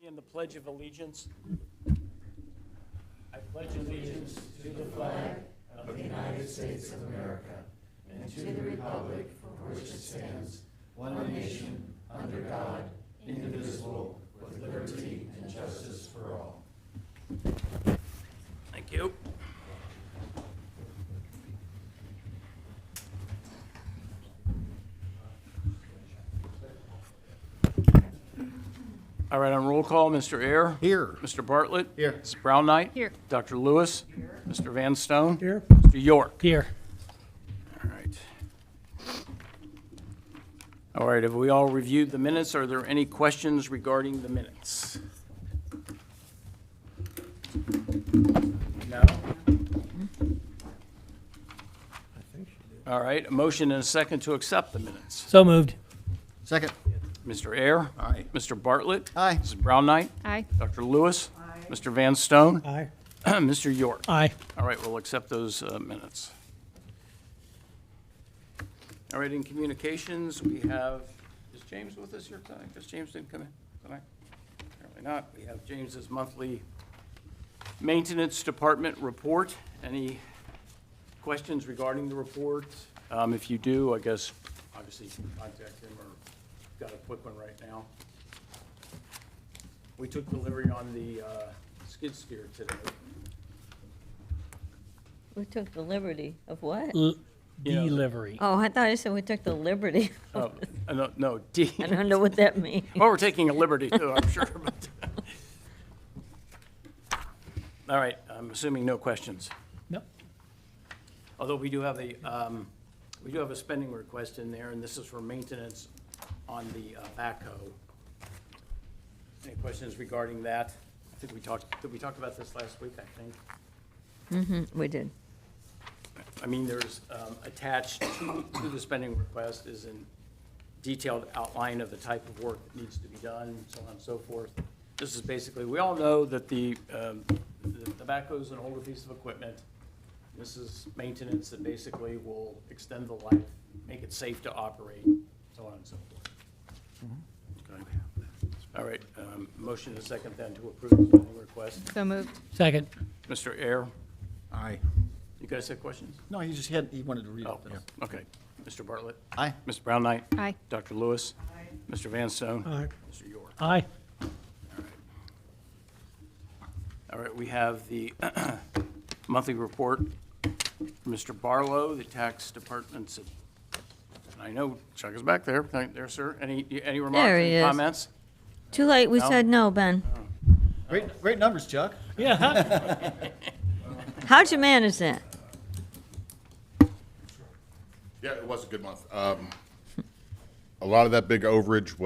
begin the Pledge of Allegiance. I pledge allegiance to the flag of the United States of America and to the republic for which it stands, one nation, under God, indivisible, with liberty and justice for all. Thank you. All right, on roll call, Mr. Ayer. Here. Mr. Bartlett. Here. Ms. Brown Knight. Here. Dr. Lewis. Here. Mr. Van Stone. Here. Mr. York. Here. All right. All right, have we all reviewed the minutes? Are there any questions regarding the minutes? No? All right, a motion and a second to accept the minutes. So moved. Second. Mr. Ayer. Aye. Mr. Bartlett. Aye. Mrs. Brown Knight. Aye. Dr. Lewis. Aye. Mr. Van Stone. Aye. Mr. York. Aye. All right, we'll accept those minutes. All right, in communications, we have, is James with us here tonight? Because James didn't come in tonight? Apparently not. We have James's monthly maintenance department report. Any questions regarding the report? If you do, I guess, obviously you can contact him or got a quick one right now. We took delivery on the skid steer today. We took the liberty of what? You know, Delivery. Oh, I thought you said we took the liberty. No, D. I don't know what that means. Well, we're taking a liberty too, I'm sure. But all right, I'm assuming no questions. Nope. Although we do have a spending request in there, and this is for maintenance on the backhoe. Any questions regarding that? I think did we talk about this last week, I think? We did. I mean, there's attached to the spending request is a detailed outline of the type of work that needs to be done, so on and so forth. This is basically, we all know that the backhoe is an older piece of equipment. This is maintenance that basically will extend the life, make it safe to operate, so on and so forth. Okay. All right, motion and a second then to approve the spending request. So moved. Second. Mr. Ayer, Aye. you guys have questions? No, he wanted to read it. Oh, okay. Mr. Bartlett? Aye. Ms. Brown Knight? Aye. Dr. Lewis? Aye. Mr. Van Stone? Aye. Mr. York? Aye. All right, we have the monthly report from Mr. Barlow, the tax department's, and I know Chuck is back there. There, sir. Any remarks, There he any is. comments? Too late, we No? said no, Ben. Great numbers, Chuck. Yeah. How'd you manage that? Yeah, it was a good month. A lot of that big overage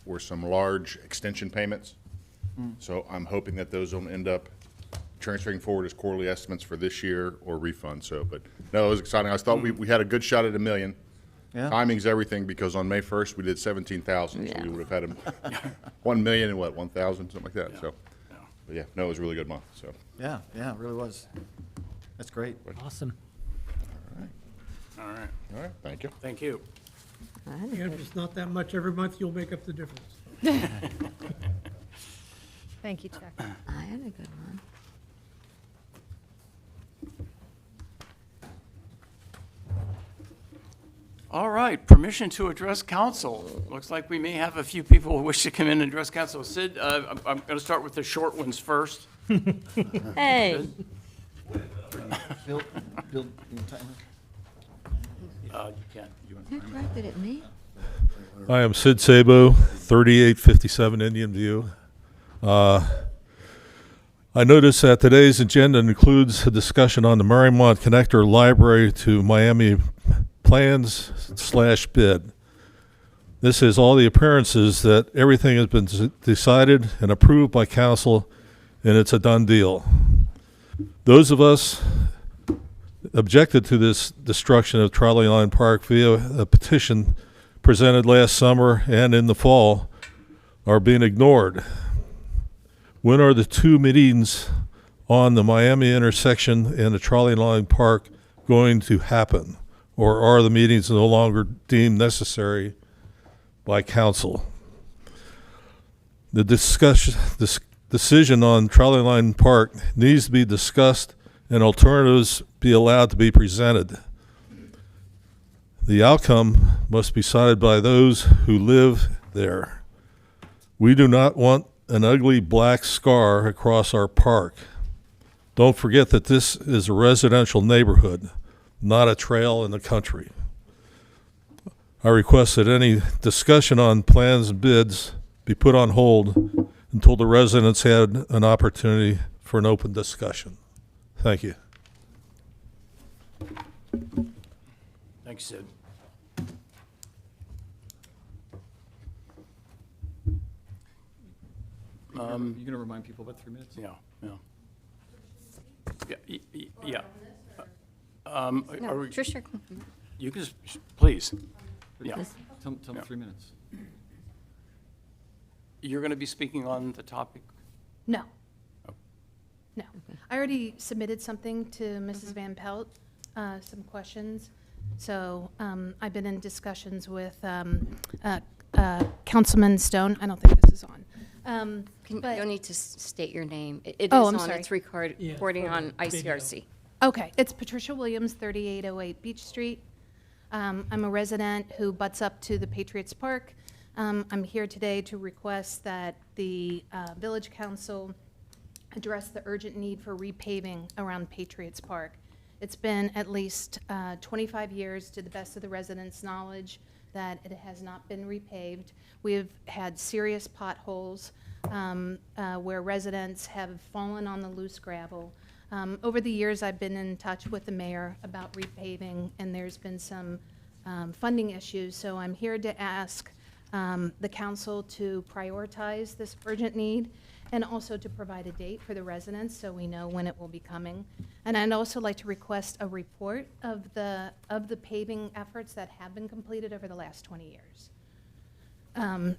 were some large extension payments. So I'm hoping that those will end up transferring forward as quarterly estimates for this year or refunds. So, but no, it was exciting. I thought we had a good shot at $1 million. Yeah. Timing's everything because on May 1st we did 17,000. So Yeah. we would have had 1 million and what, 1,000, something like that. Yeah. So, Yeah. but yeah, no, it was a really good month. So, Yeah, it really was. That's great. Awesome. All right, all right, thank you. thank you. Even if it's not that much every month, you'll make up the difference. Thank you, Chuck. I had a good one. All right, permission to address council. Looks like we may have a few people who wish to come in and address council. Sid, I'm going to start with the short ones first. Hey, Bill, you timer? You can. who directed at me? I am Sid Sabo, 3857 Indian View. I notice that today's agenda includes a discussion on the Mariemont Connector Library to Miami plans/bid. This has all the appearances that everything has been decided and approved by council, and it's a done deal. Those of us objected to this destruction of Trolley Line Park via a petition presented last summer and in the fall are being ignored. When are the two meetings on the Miami intersection and the Trolley Line Park going to happen? Or are the meetings no longer deemed necessary by council? The decision on Trolley Line Park needs to be discussed and alternatives be allowed to be presented. The outcome must be decided by those who live there. We do not want an ugly black scar across our park. Don't forget that this is a residential neighborhood, not a trail in the country. I request that any discussion on plans and bids be put on hold until the residents had an opportunity for an open discussion. Thank you. Thanks, Sid. You gonna remind people about 3 minutes? Yeah, yeah. Yeah. No, Are we, Tricia, you can, please. Yeah. Tell them 3 minutes. You're going to be speaking on the topic? No. No. I already submitted something to Mrs. Van Pelt, some questions. So I've been in discussions with Councilman Stone. I don't think this is on. But- You'll need to state your name. It is Oh, I'm on, sorry. it's Yeah, recording for on the video. ICRC. Okay, it's Patricia Williams, 3808 Beach Street. I'm a resident who butts up to the Patriots Park. I'm here today to request that the Village Council address the urgent need for repaving around Patriots Park. It's been at least 25 years, to the best of the residents' knowledge, that it has not been repaved. We've had serious potholes where residents have fallen on the loose gravel. Over the years, I've been in touch with the mayor about repaving, and there's been some funding issues. So I'm here to ask the council to prioritize this urgent need and also to provide a date for the residents so we know when it will be coming. And I'd also like to request a report of the paving efforts that have been completed over the last 20 years.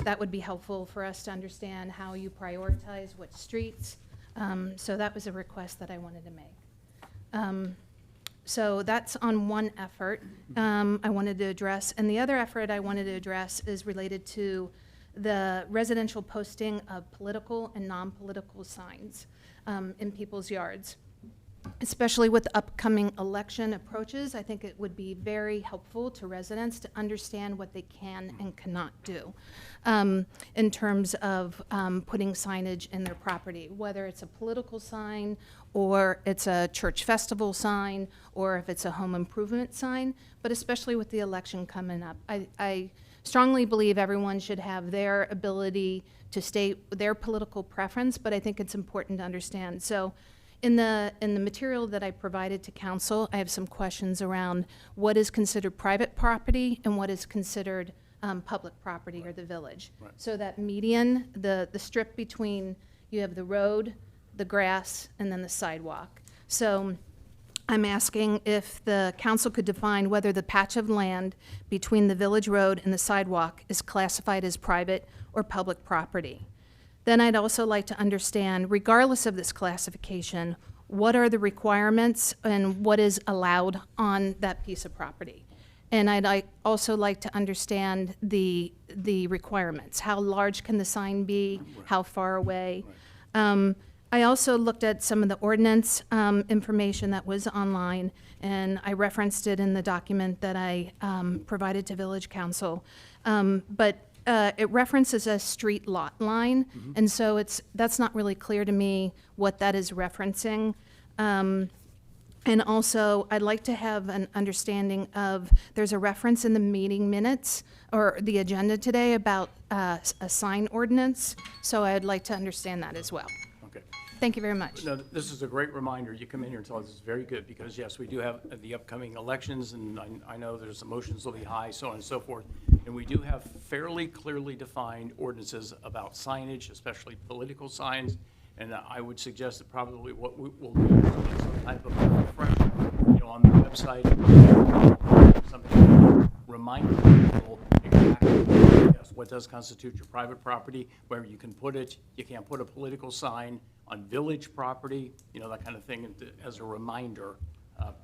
That would be helpful for us to understand how you prioritize what streets. So that was a request that I wanted to make. So that's on one effort I wanted to address. And the other effort I wanted to address is related to the residential posting of political and non-political signs in people's yards. Especially with the upcoming election approaches, I think it would be very helpful to residents to understand what they can and cannot do in terms of putting signage in their property, whether it's a political sign or it's a church festival sign or if it's a home improvement sign, but especially with the election coming up. I strongly believe everyone should have their ability to state their political preference, but I think it's important to understand. So in the material that I provided to council, I have some questions around what is considered private property and what is considered public property or the village. Right. So that median, the strip between, you have the road, the grass, and then the sidewalk. So I'm asking if the council could define whether the patch of land between the village road and the sidewalk is classified as private or public property. Then I'd also like to understand, regardless of this classification, what are the requirements and what is allowed on that piece of property? And also like to understand the requirements. How large can the sign be? How far away? I also looked at some of the ordinance information that was online, and I referenced it in the document that I provided to Village Council. But it references a street lot line, and so that's not really clear to me what that is referencing. And also, I'd like to have an understanding of, there's a reference in the meeting minutes or the agenda today about a sign ordinance, so I'd like to understand that as well. Okay. Thank you very much. No, this is a great reminder. You come in here and tell us it's very good, because yes, we do have the upcoming elections, and I know there's emotions will be high, so on and so forth. And we do have fairly clearly defined ordinances about signage, especially political signs. And I would suggest that probably what we will do is some type of refresher, on the website, something to remind people exactly, yes, what does constitute your private property, where you can put it, you can't put a political sign on village property, that kind of thing, as a reminder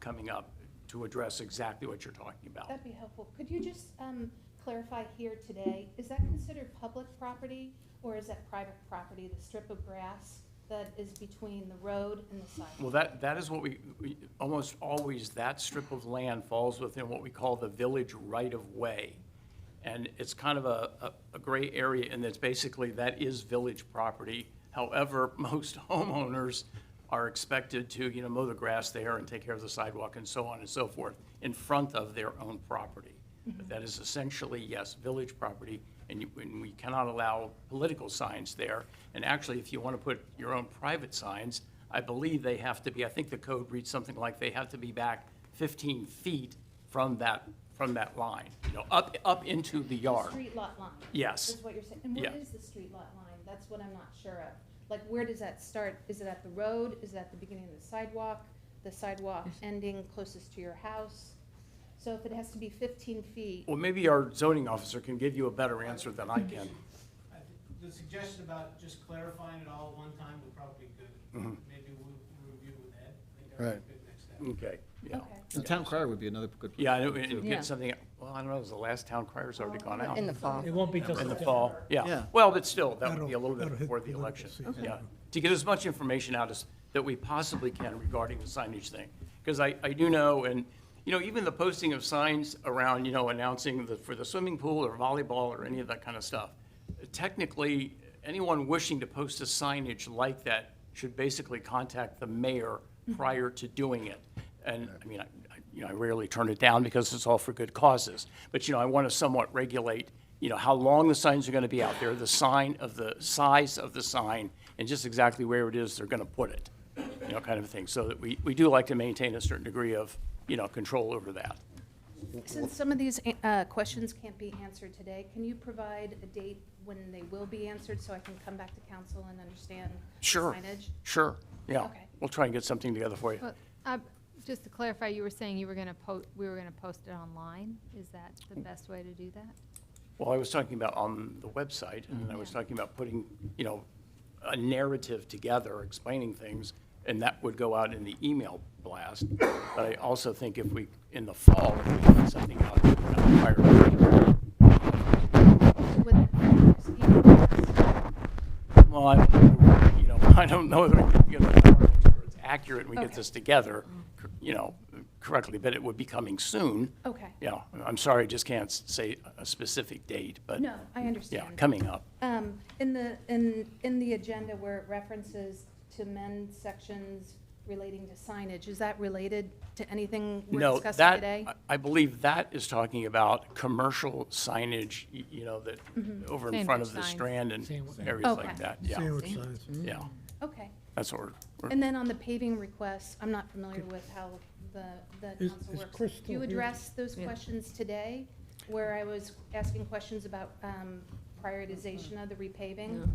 coming up to address exactly what you're talking about. That'd be helpful. Could you just clarify here today, is that considered public property Or is that private property, the strip of grass that is between the road and the sidewalk? Well, that is what we almost always, that strip of land falls within what we call the village right-of-way. And it's kind of a gray area, and it's basically, that is village property. However, most homeowners are expected to, mow the grass there and take care of the sidewalk and so on and so forth in front of their own property. But that is essentially, yes, village property, and we cannot allow political signs there. And actually, if you want to put your own private signs, I believe they have to be, I think the code reads something like they have to be back 15 feet from that line, up into the yard. Street lot line? Yes. Is what you're saying? And what Yeah. is the street lot line? That's what I'm not sure of. Like, where does that start? Is it at the road? Is it at the beginning of the sidewalk ending closest to your house? So if it has to be 15 feet, Well, maybe our zoning officer can give you a better answer than I can. I think the suggestion about just clarifying it all at one time would probably be good. Maybe we'll review with Ed. I think that would be a good next step. Okay, yeah. okay. The town crier would be another good. Yeah, and too. get something, well, I don't know, is the last town crier's already gone out? In the fall. It won't be till In the September. fall, yeah. Yeah. Well, but still, that would be a That'll- little bit that'll hit before the political election. season. Yeah, to get as much information out as, that we possibly can regarding the signage thing. Because I do know, and, even the posting of signs around, announcing for the swimming pool or volleyball or any of that kind of stuff. Technically, anyone wishing to post a signage like that should basically contact the mayor prior to doing it. And, I rarely turn it down because it's all for good causes. But, I want to somewhat regulate, how long the signs are going to be out there, the size of the sign, and just exactly where it is they're going to put it, kind of thing. So that we do like to maintain a certain degree of, control over that. Since some of these questions can't be answered today, can you provide a date when they will be answered so I can come back to council and understand the Sure. signage? Sure, yeah. Okay. We'll try and get something together for you. Well, just to clarify, you were saying we were going to post it online? Is that the best way to do that? Well, I was talking about on the website, and I was talking about putting, a narrative together, explaining things, and that would go out in the email blast. But I also think if we, in the fall, if we put something out, prior to. Well, I don't know whether we can get it's accurate and we get Okay. this together, correctly, but it would be coming soon. Okay. Yeah, I'm sorry, I just can't say a specific date, but. No, I Yeah, understand. coming up. In the agenda where it references to amend sections relating to signage, is that related to anything we're No, discussing today? I believe that is talking about commercial signage, that over in front of the Sandwich signs. Strand and Sandwich. areas Okay. like that, yeah, Sandwich signs. yeah. Okay. That's what we're, And then on the paving requests, I'm not familiar with how the Is- council is works. Chris Do you still here? address those questions today, where I was asking questions about prioritization of the repaving?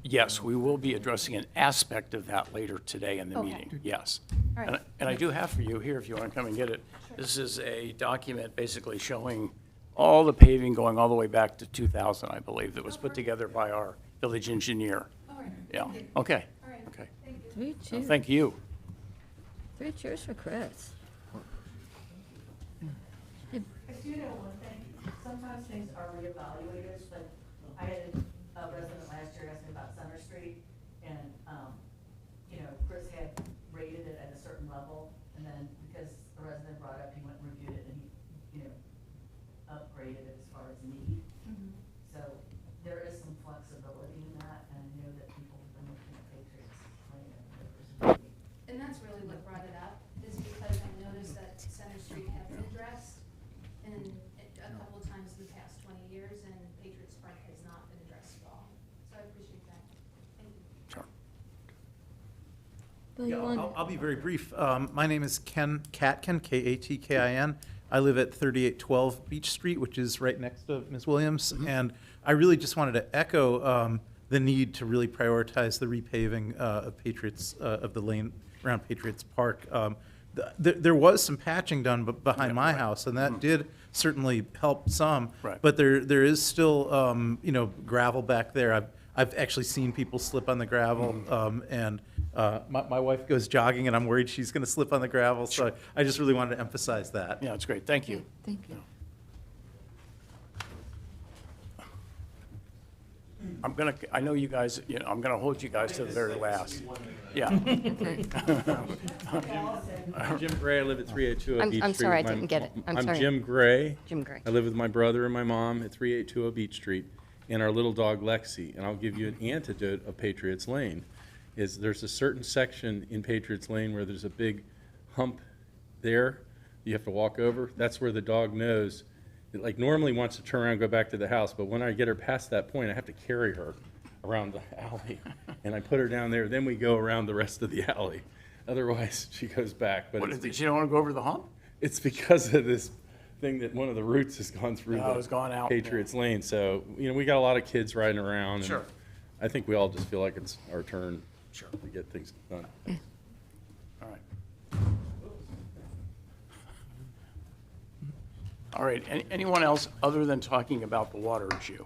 yes, we will be addressing an aspect of that later today in the Okay. meeting, yes. All right. And I do have for you here, if you want to come and get it. This is a document basically showing all the paving going all the way back to 2000, I believe, that was put together by our village engineer. All right. Yeah, Thank you. okay, All right. okay. Thank you. Three Well, cheers. Thank you. Three cheers for Chris. I do know one thing, sometimes things are reevaluated, but I had a resident last year ask me about Center Street, and, Chris had rated it at a certain level, and then because the resident brought it up, he went and reviewed it, and he, upgraded it as far as need. So there is some flexibility in that, and I know that people have been looking at Patriots Lane and there's need. And that's really what brought it up, is because I noticed that Center Street has been addressed a couple times in the past 20 years, and Patriots Park has not been addressed at all. So I appreciate that. Thank you. Sure. Bill, you want- I'll be very brief. My name is Ken Katkin, Katkin. I live at 3812 Beach Street, which is right next to Ms. Williams. And I really just wanted to echo the need to really prioritize the repaving of Patriots, of the lane around Patriots Park. There was some patching done behind my house, and that did certainly help some. Right. But there is still, gravel back there. I've actually seen people slip on the gravel, and my wife goes jogging, and I'm worried she's going to slip on the gravel. So I just really wanted to emphasize that. Yeah, it's great, thank you. Thank you. I know you guys, I'm gonna hold you guys to the very last. Yeah. Jim Gray, I live at 382 Beach Street. I'm sorry, I with my- didn't get it. I'm sorry. Jim Gray. Jim Gray. I live with my brother and my mom at 382 Beach Street, and our little dog Lexi. And I'll give you an antidote of Patriots Lane. Is there's a certain section in Patriots Lane where there's a big hump there you have to walk over. That's where the dog knows. It like normally wants to turn around and go back to the house, but when I get her past that point, I have to carry her around the alley, and I put her down there. Then we go around the rest of the alley. Otherwise, she goes back. But What is it, she don't wanna go over the hump? it's because of this thing that one of the roots has gone through Oh, it's gone out, yeah. Patriots Lane. So, we got a lot of kids riding around. And Sure. I think we all just feel like it's our turn Sure. to get things done. All right. All right, anyone else other than talking about the water issue?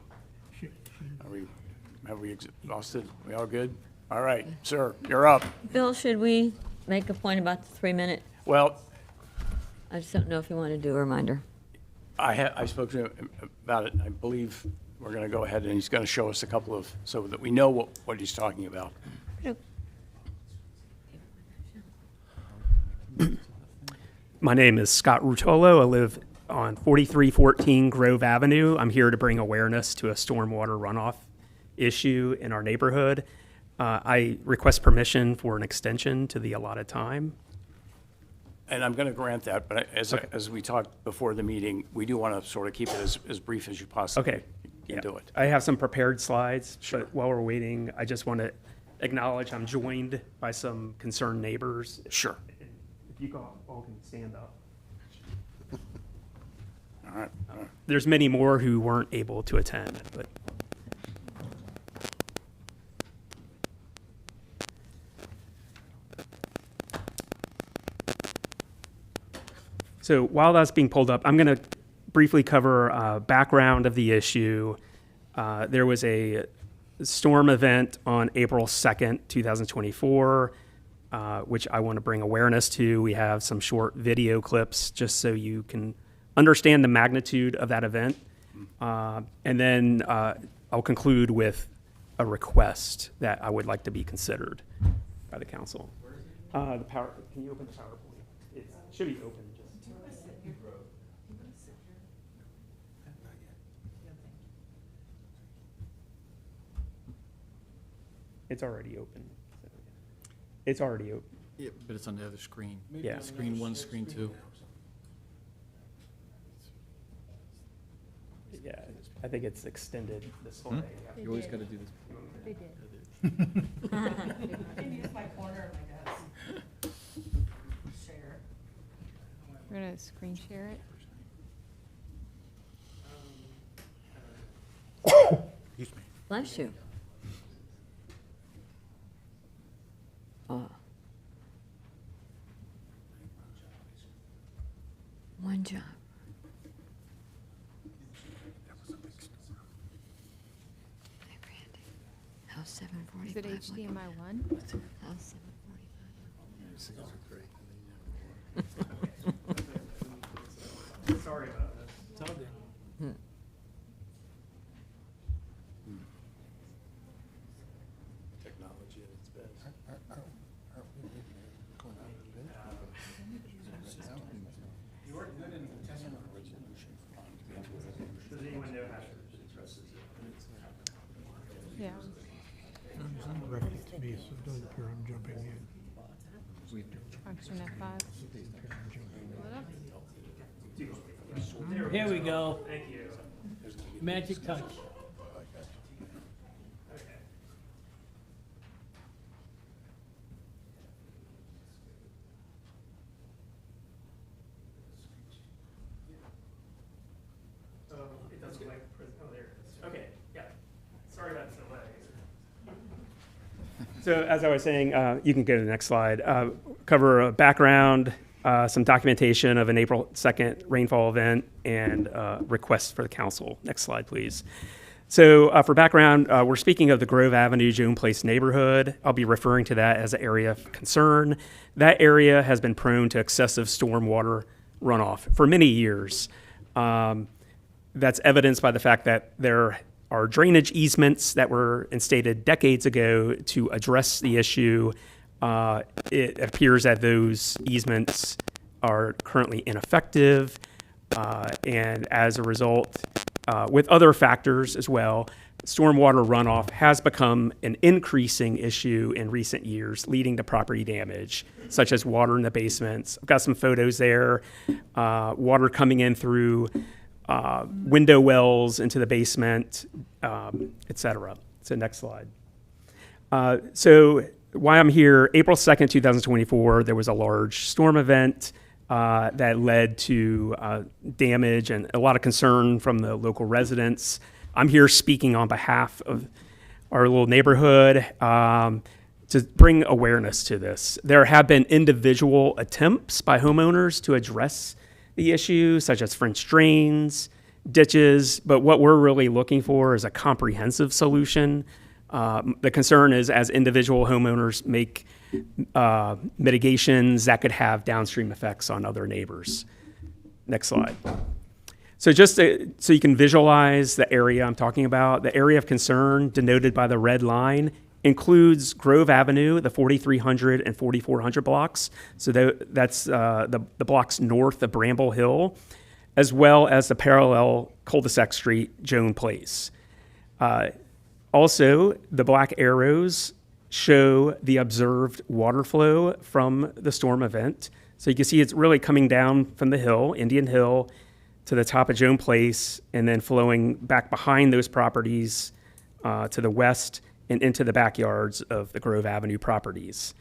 Have we exhausted? We all good? All right, sir, you're up. Bill, should we make a point about the 3-minute? Well, I just don't know if you want to do a reminder. I spoke to him about it. I believe we're going to go ahead and he's going to show us a couple of, so that we know what he's talking about. My name is Scott Rutolo. I live on 4314 Grove Avenue. I'm here to bring awareness to a stormwater runoff issue in our neighborhood. I request permission for an extension to the allotted time. And I'm going to grant that, but as we talked before the meeting, we do want to sort of keep it as brief as you possibly Okay. can do it. I have some prepared slides, Sure. but while we're waiting, I just want to acknowledge I'm joined by some concerned neighbors. Sure. If you all can stand up. All right. There's many more who weren't able to attend, but. So while that's being pulled up, I'm going to briefly cover background of the issue. There was a storm event on April 2nd, 2024, which I want to bring awareness to. We have some short video clips just so you can understand the magnitude of that event. And then I'll conclude with a request that I would like to be considered by the council. The power, can you open the PowerPoint? It should be open. It's already open. It's already open. Yeah, but it's on the other screen. Yeah. Screen 1, screen 2. Yeah, I think it's extended display. You always got to do this. They did. I can use my corner of my desk. Share. We're going to screen share it. Bless you. Oh. One job. Hey, Randy. How's 7:45? Is it HDMI 1? How's 7:45? Sorry about this. It's all good. Technology at its best. You weren't good in testing. Does anyone know how to? Yeah. It's undirected to me, so it doesn't appear I'm jumping in. Function F5. Pull it up. Here we go. Thank you. Magic touch. It doesn't look like, oh, there it is. Okay, yeah. Sorry about the delay. So as I was saying, you can go to the next slide. Cover a background, some documentation of an April 2nd rainfall event, and requests for the council. Next slide, please. So for background, we're speaking of the Grove Avenue, Joan Place neighborhood. I'll be referring to that as an area of concern. That area has been prone to excessive stormwater runoff for many years. That's evidenced by the fact that there are drainage easements that were instated decades ago to address the issue. It appears that those easements are currently ineffective, and as a result, with other factors as well, stormwater runoff has become an increasing issue in recent years, leading to property damage, such as water in the basements. I've got some photos there, water coming in through window wells into the basement, et cetera. So next slide. So why I'm here, April 2nd, 2024, there was a large storm event that led to damage and a lot of concern from the local residents. I'm here speaking on behalf of our little neighborhood to bring awareness to this. There have been individual attempts by homeowners to address the issue, such as French drains, ditches, but what we're really looking for is a comprehensive solution. The concern is as individual homeowners make mitigations that could have downstream effects on other neighbors. Next slide. So just so you can visualize the area I'm talking about, the area of concern denoted by the red line includes Grove Avenue, the 4300 and 4400 blocks. So that's the blocks north of Bramble Hill, as well as the parallel cul-de-sac street, Joan Place. Also, the black arrows show the observed water flow from the storm event. So you can see it's really coming down from the hill, Indian Hill, to the top of Joan Place, and then flowing back behind those properties to the west and into the backyards of the Grove Avenue properties.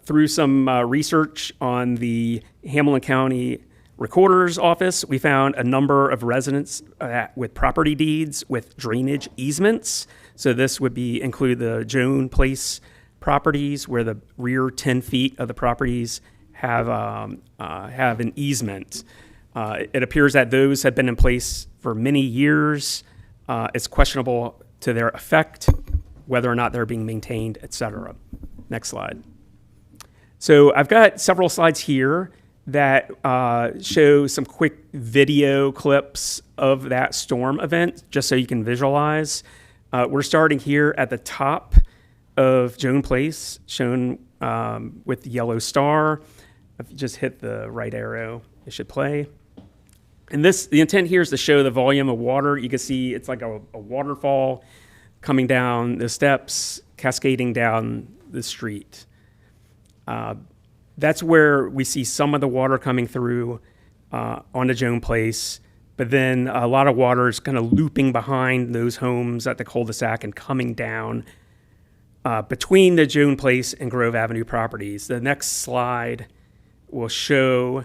Through some research on the Hamilton County Recorder's Office, we found a number of residents with property deeds with drainage easements. So this would include the Joan Place properties where the rear 10 feet of the properties have an easement. It appears that those have been in place for many years. It's questionable to their effect, whether or not they're being maintained, et cetera. Next slide. So I've got several slides here that show some quick video clips of that storm event, just so you can visualize. We're starting here at the top of Joan Place, shown with the yellow star. If you just hit the right arrow, it should play. And the intent here is to show the volume of water. You can see it's like a waterfall coming down the steps, cascading down the street. That's where we see some of the water coming through onto Joan Place, but then a lot of water is kind of looping behind those homes at the cul-de-sac and coming down between the Joan Place and Grove Avenue properties. The next slide will show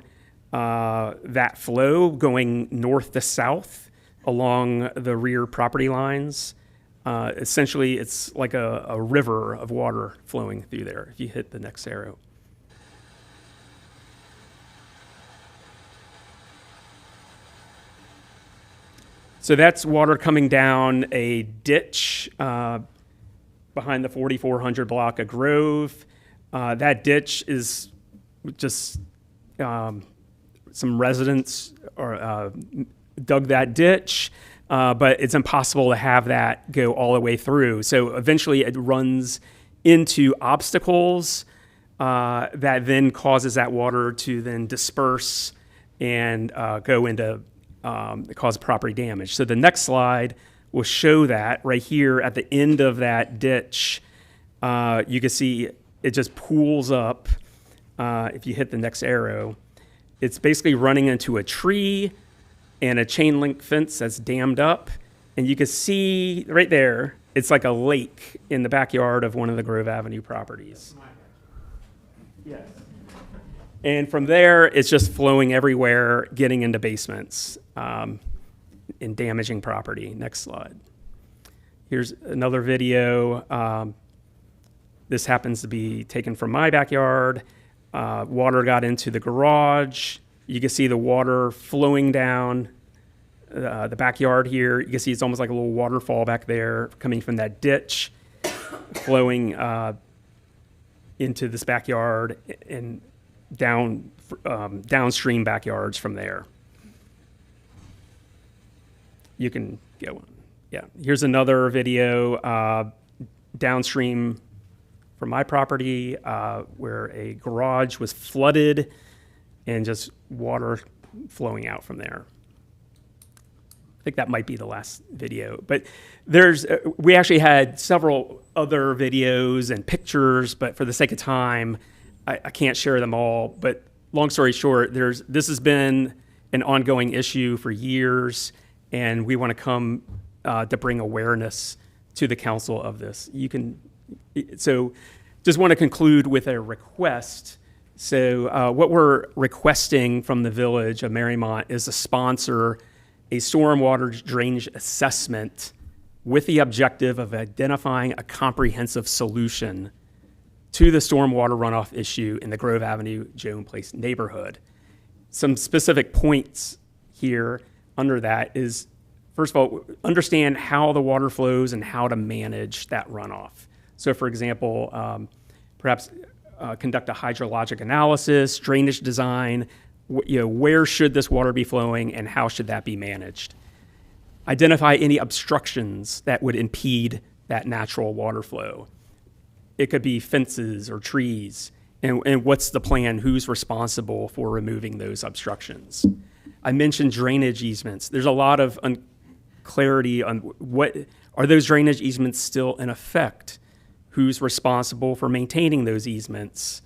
that flow going north to south along the rear property lines. Essentially, it's like a river of water flowing through there, if you hit the next arrow. So that's water coming down a ditch behind the 4400 block of Grove. That ditch is just some residents dug that ditch, but it's impossible to have that go all the way through. So eventually it runs into obstacles that then causes that water to then disperse and go into cause property damage. So the next slide will show that right here at the end of that ditch. You can see it just pools up. If you hit the next arrow, it's basically running into a tree and a chain link fence that's dammed up. And you can see right there, it's like a lake in the backyard of one of the Grove Avenue properties. Yes. And from there, it's just flowing everywhere, getting into basements and damaging property. Next slide. Here's another video. This happens to be taken from my backyard. Water got into the garage. You can see the water flowing down the backyard here. You can see it's almost like a little waterfall back there coming from that ditch, flowing into this backyard and downstream backyards from there. You can go on. Yeah, here's another video downstream from my property where a garage was flooded and just water flowing out from there. I think that might be the last video, but we actually had several other videos and pictures, but for the sake of time, I can't share them all. But long story short, this has been an ongoing issue for years, and we want to come to bring awareness to the council of this. So just want to conclude with a request. So what we're requesting from the village of Mariemont is to sponsor a stormwater drainage assessment with the objective of identifying a comprehensive solution to the stormwater runoff issue in the Grove Avenue, Joan Place neighborhood. Some specific points here under that is, first of all, understand how the water flows and how to manage that runoff. So for example, perhaps conduct a hydrologic analysis, drainage design, where should this water be flowing and how should that be managed? Identify any obstructions that would impede that natural water flow. It could be fences or trees. And what's the plan? Who's responsible for removing those obstructions? I mentioned drainage easements. There's a lot of clarity on what are those drainage easements still in effect? Who's responsible for maintaining those easements?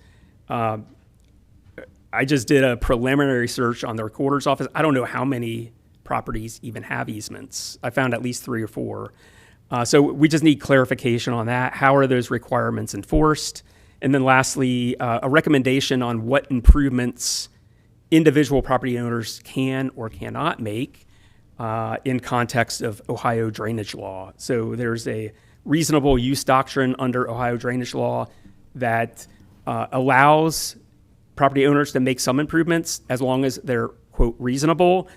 I just did a preliminary search on the recorder's office. I don't know how many properties even have easements. I found at least 3 or 4. So we just need clarification on that. How are those requirements enforced? And then lastly, a recommendation on what improvements individual property owners can or cannot make in context of Ohio drainage law. So there's a reasonable use doctrine under Ohio drainage law that allows property owners to make some improvements as long as they're, quote, reasonable.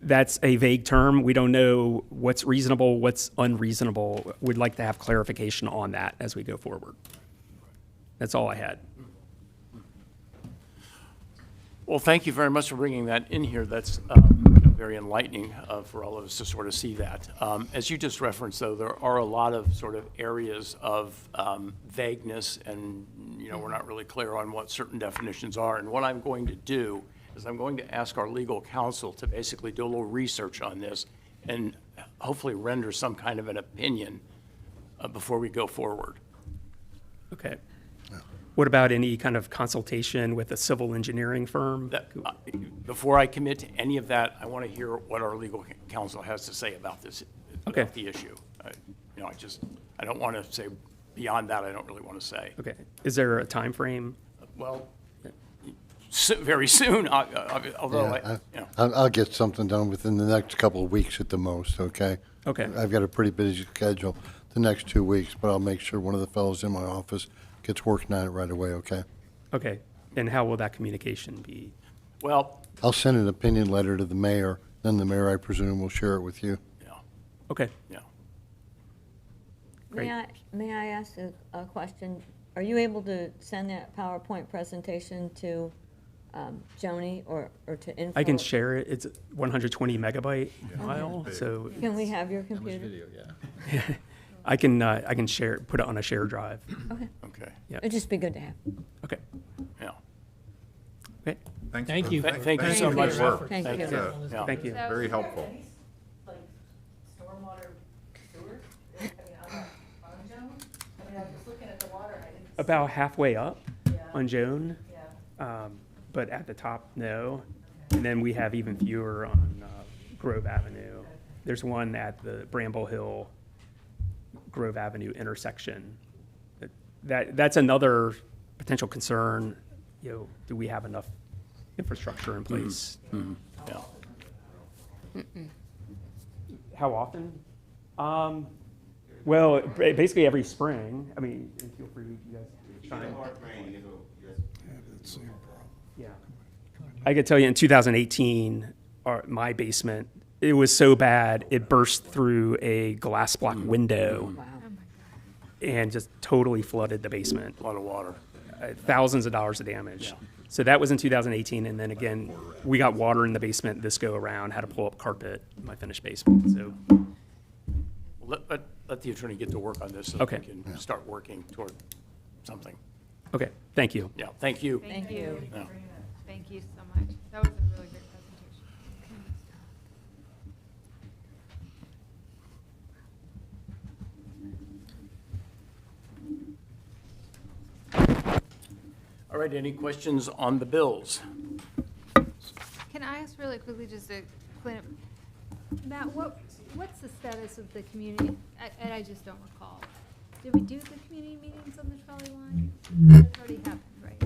That's a vague term. We don't know what's reasonable, what's unreasonable. We'd like to have clarification on that as we go forward. That's all I had. Well, thank you very much for bringing that in here. That's very enlightening for all of us to sort of see that. As you just referenced, though, there are a lot of sort of areas of vagueness, and we're not really clear on what certain definitions are. And what I'm going to do is I'm going to ask our legal counsel to basically do a little research on this and hopefully render some kind of an opinion before we go forward. Okay. What about any kind of consultation with a civil engineering firm? Before I commit to any of that, I want to hear what our legal counsel has to say about this, about the issue. I don't want to say beyond that. I don't really want to say. Okay. Is there a time frame? Well, very soon. Although I'll get something done within the next couple of weeks at the most. Okay. Okay. I've got a pretty busy schedule the next 2 weeks, but I'll make sure one of the fellows in my office gets working on it right away. Okay. Okay. And how will that communication be? Well, I'll send an opinion letter to the mayor. Then the mayor, I presume, will share it with you. Yeah. Okay. Yeah. Great. May I ask a question? Are you able to send that PowerPoint presentation to Joni or to info? I can share it. It's 120 megabyte file. So Can we have your computer? Video, yeah. I can share, put it on a shared drive. Okay. Okay. Yeah. It'd just be good to have. Okay. Yeah. Okay. Thank you. Thank you so much. Thank you. Yeah. Thank you. Very helpful. Like stormwater sewers, on Joan? I was just looking at the water, I didn't. About halfway up Yeah. on Joan, Yeah. but at the top, no. And then we have even fewer on Grove Avenue. There's one at the Bramble Hill Grove Avenue intersection. That's another potential concern. Do we have enough infrastructure in place? Yeah. How often? Well, basically every spring. I mean, and feel free, you guys chime. Yeah. I could tell you in 2018, my basement, it was so bad, it burst through a glass block window and just totally flooded the basement. A lot of water. Thousands of dollars of damage. So that was in 2018, and then again, we got water in the basement this go around, had to pull up carpet in my finished basement. So let the attorney get to work on this so Okay. we can start working toward something. Okay, thank you. Yeah, thank you. Thank you. Yeah. Thank you so much. That was a really great presentation. All right, any questions on the bills? Can I ask really quickly, just to clean up, Matt, what's the status of the community, and I just don't recall. Did we do the community meetings on the trolley line? That's already happened, right?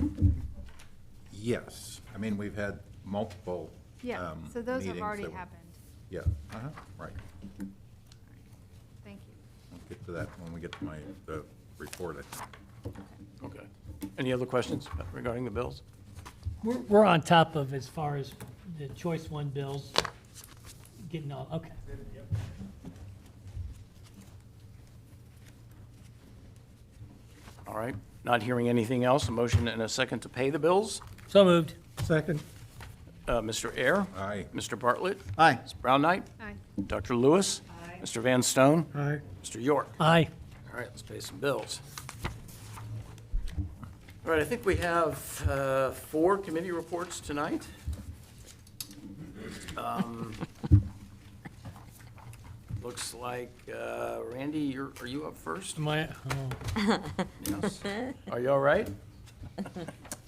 Yes, I mean, we've had multiple Yeah, so those have meetings already that were- happened. Yeah, right. Thank you. We'll get to that when we get to the report, I think. Okay. Any other questions regarding the bills? We're on top of as far as the choice one bills, getting all, okay. All right, not hearing anything else, a motion and a second to pay the bills. So moved. Second. Mr. Air? Aye. Mr. Bartlett? Aye. Ms. Brown Knight? Aye. Dr. Lewis? Mr. Van Stone? Aye. Mr. York? Aye. All right, let's pay some bills. All right, I think we have 4 committee reports tonight. Looks like, Randy, are you up first? Am I, Yes. Are you all right?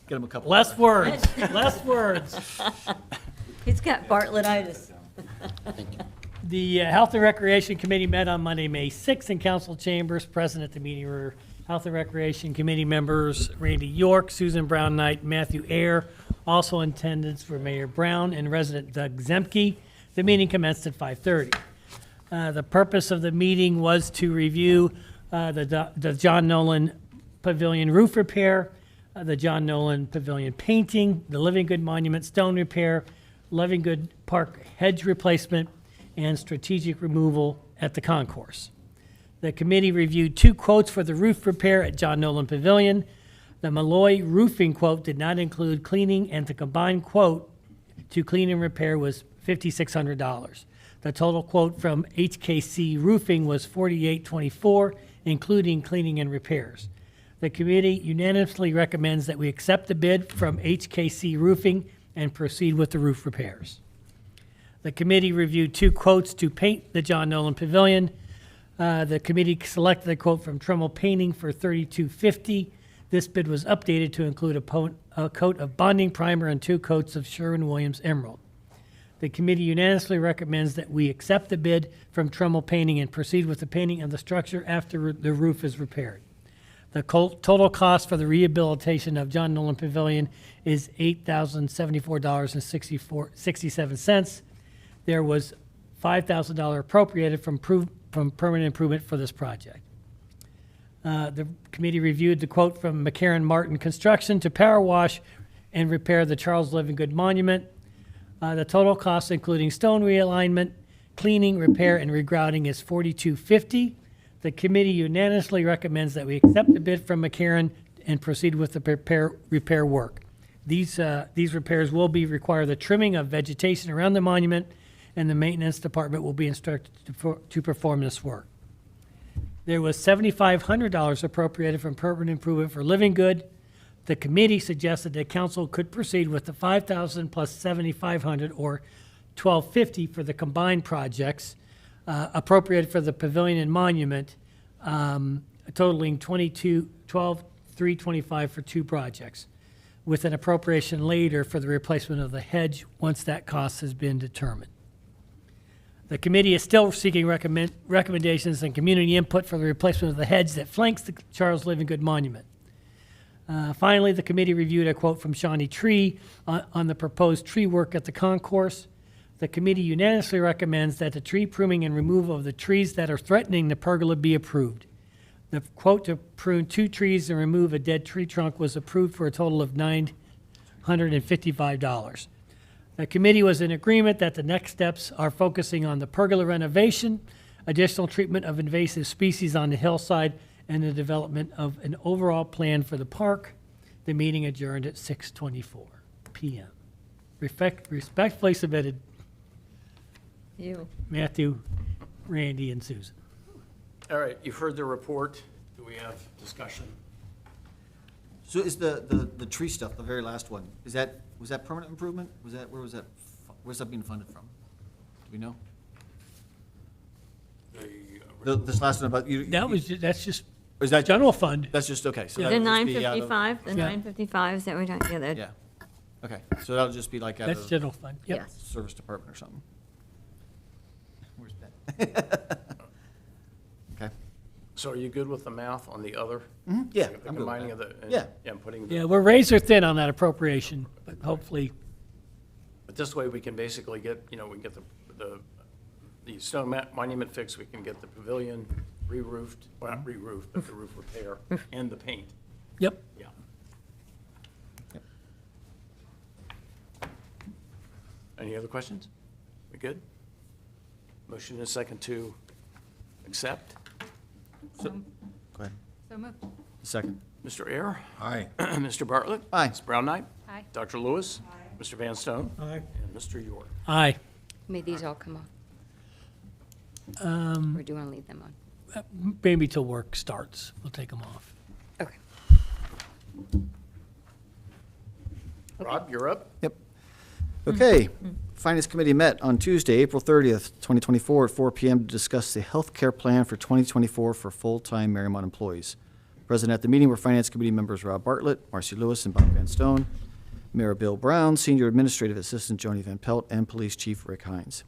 Get him a couple. less words, less words. He's got Bartlettitis. The Health and Recreation Committee met on Monday, May 6th in council chambers. Present at the meeting were Health and Recreation Committee members Randy York, Susan Brown Knight, Matthew Ayer. Also in attendance were Mayor Brown and resident Doug Zemke. The meeting commenced at 5:30. The purpose of the meeting was to review the John Nolan Pavilion roof repair, the John Nolan Pavilion painting, the Living Good Monument stone repair, Living Good Park hedge replacement, and strategic removal at the concourse. The committee reviewed 2 quotes for the roof repair at John Nolan Pavilion. The Malloy roofing quote did not include cleaning, and the combined quote to clean and repair was $5,600. The total quote from HKC Roofing was $4,824, including cleaning and repairs. The committee unanimously recommends that we accept the bid from HKC Roofing and proceed with the roof repairs. The committee reviewed 2 quotes to paint the John Nolan Pavilion. The committee selected a quote from Trumbull Painting for $32.50. This bid was updated to include a coat of bonding primer and 2 coats of Sherwin-Williams Emerald. The committee unanimously recommends that we accept the bid from Trumbull Painting and proceed with the painting of the structure after the roof is repaired. The total cost for the rehabilitation of John Nolan Pavilion is $8,074.67. There was $5,000 appropriated from permanent improvement for this project. The committee reviewed the quote from McCarran Martin Construction to power wash and repair the Charles Living Good Monument. The total cost, including stone realignment, cleaning, repair, and regrouting, is $42.50. The committee unanimously recommends that we accept the bid from McCarran and proceed with the repair work. These repairs will require the trimming of vegetation around the monument, and the maintenance department will be instructed to perform this work. There was $7,500 appropriated from permanent improvement for Living Good. The committee suggested that council could proceed with the $5,000 plus $7,500, or $1,250 for the combined projects appropriated for the pavilion and monument, totaling $12,325 for 2 projects, with an appropriation later for the replacement of the hedge once that cost has been determined. The committee is still seeking recommendations and community input for the replacement of the hedge that flanks the Charles Living Good Monument. Finally, the committee reviewed a quote from Shawnee Tree on the proposed tree work at the concourse. The committee unanimously recommends that the tree pruning and removal of the trees that are threatening the pergola be approved. The quote to prune 2 trees and remove a dead tree trunk was approved for a total of $955. The committee was in agreement that the next steps are focusing on the pergola renovation, additional treatment of invasive species on the hillside, and the development of an overall plan for the park. The meeting adjourned at 6:24 p.m. Respectfully submitted, You. Matthew, Randy, and Susan. All right, you've heard the report. Do we have discussion? So is the tree stuff, the very last one, was that permanent improvement? Where's that being funded from? Do we know? This last one about you. That's just Is that general fund. That's just, okay. So The that'll just be out of- 955, the Yeah. 955, is that what we're talking, yeah, that, Yeah. Okay, so that'll just be like out That's of general fund, yep. yes. service department or something. Where's that? Okay. So are you good with the math on the other? Yeah, The I'm good with combining that. of the, Yeah. and putting, Yeah, we're razor thin on that appropriation, but hopefully, but this way we can basically get, we can get the stone monument fixed, we can get the pavilion re-roofed, well, not re-roofed, but the roof repair and the paint. yep. Yeah. Any other questions? We good? Motion and a second to accept. Go ahead. So moved. Second. Mr. Ayer? Aye. Mr. Bartlett? Aye. Ms. Brown Knight? Aye. Dr. Lewis? Mr. Van Stone? Aye. And Mr. York? Aye. May these all come on, or do you want to leave them on? Maybe till work starts, we'll take them off. Okay. Rob, you're up. Yep. Okay. Finance Committee met on Tuesday, April 30th, 2024 at 4 PM to discuss the health care plan for 2024 for full-time Mariemont employees. Present at the meeting were Finance Committee members Rob Bartlett, Marcy Lewis, and Bob Van Stone, Mayor Bill Brown, Senior Administrative Assistant Joni Van Pelt, and Police Chief Rick Hines.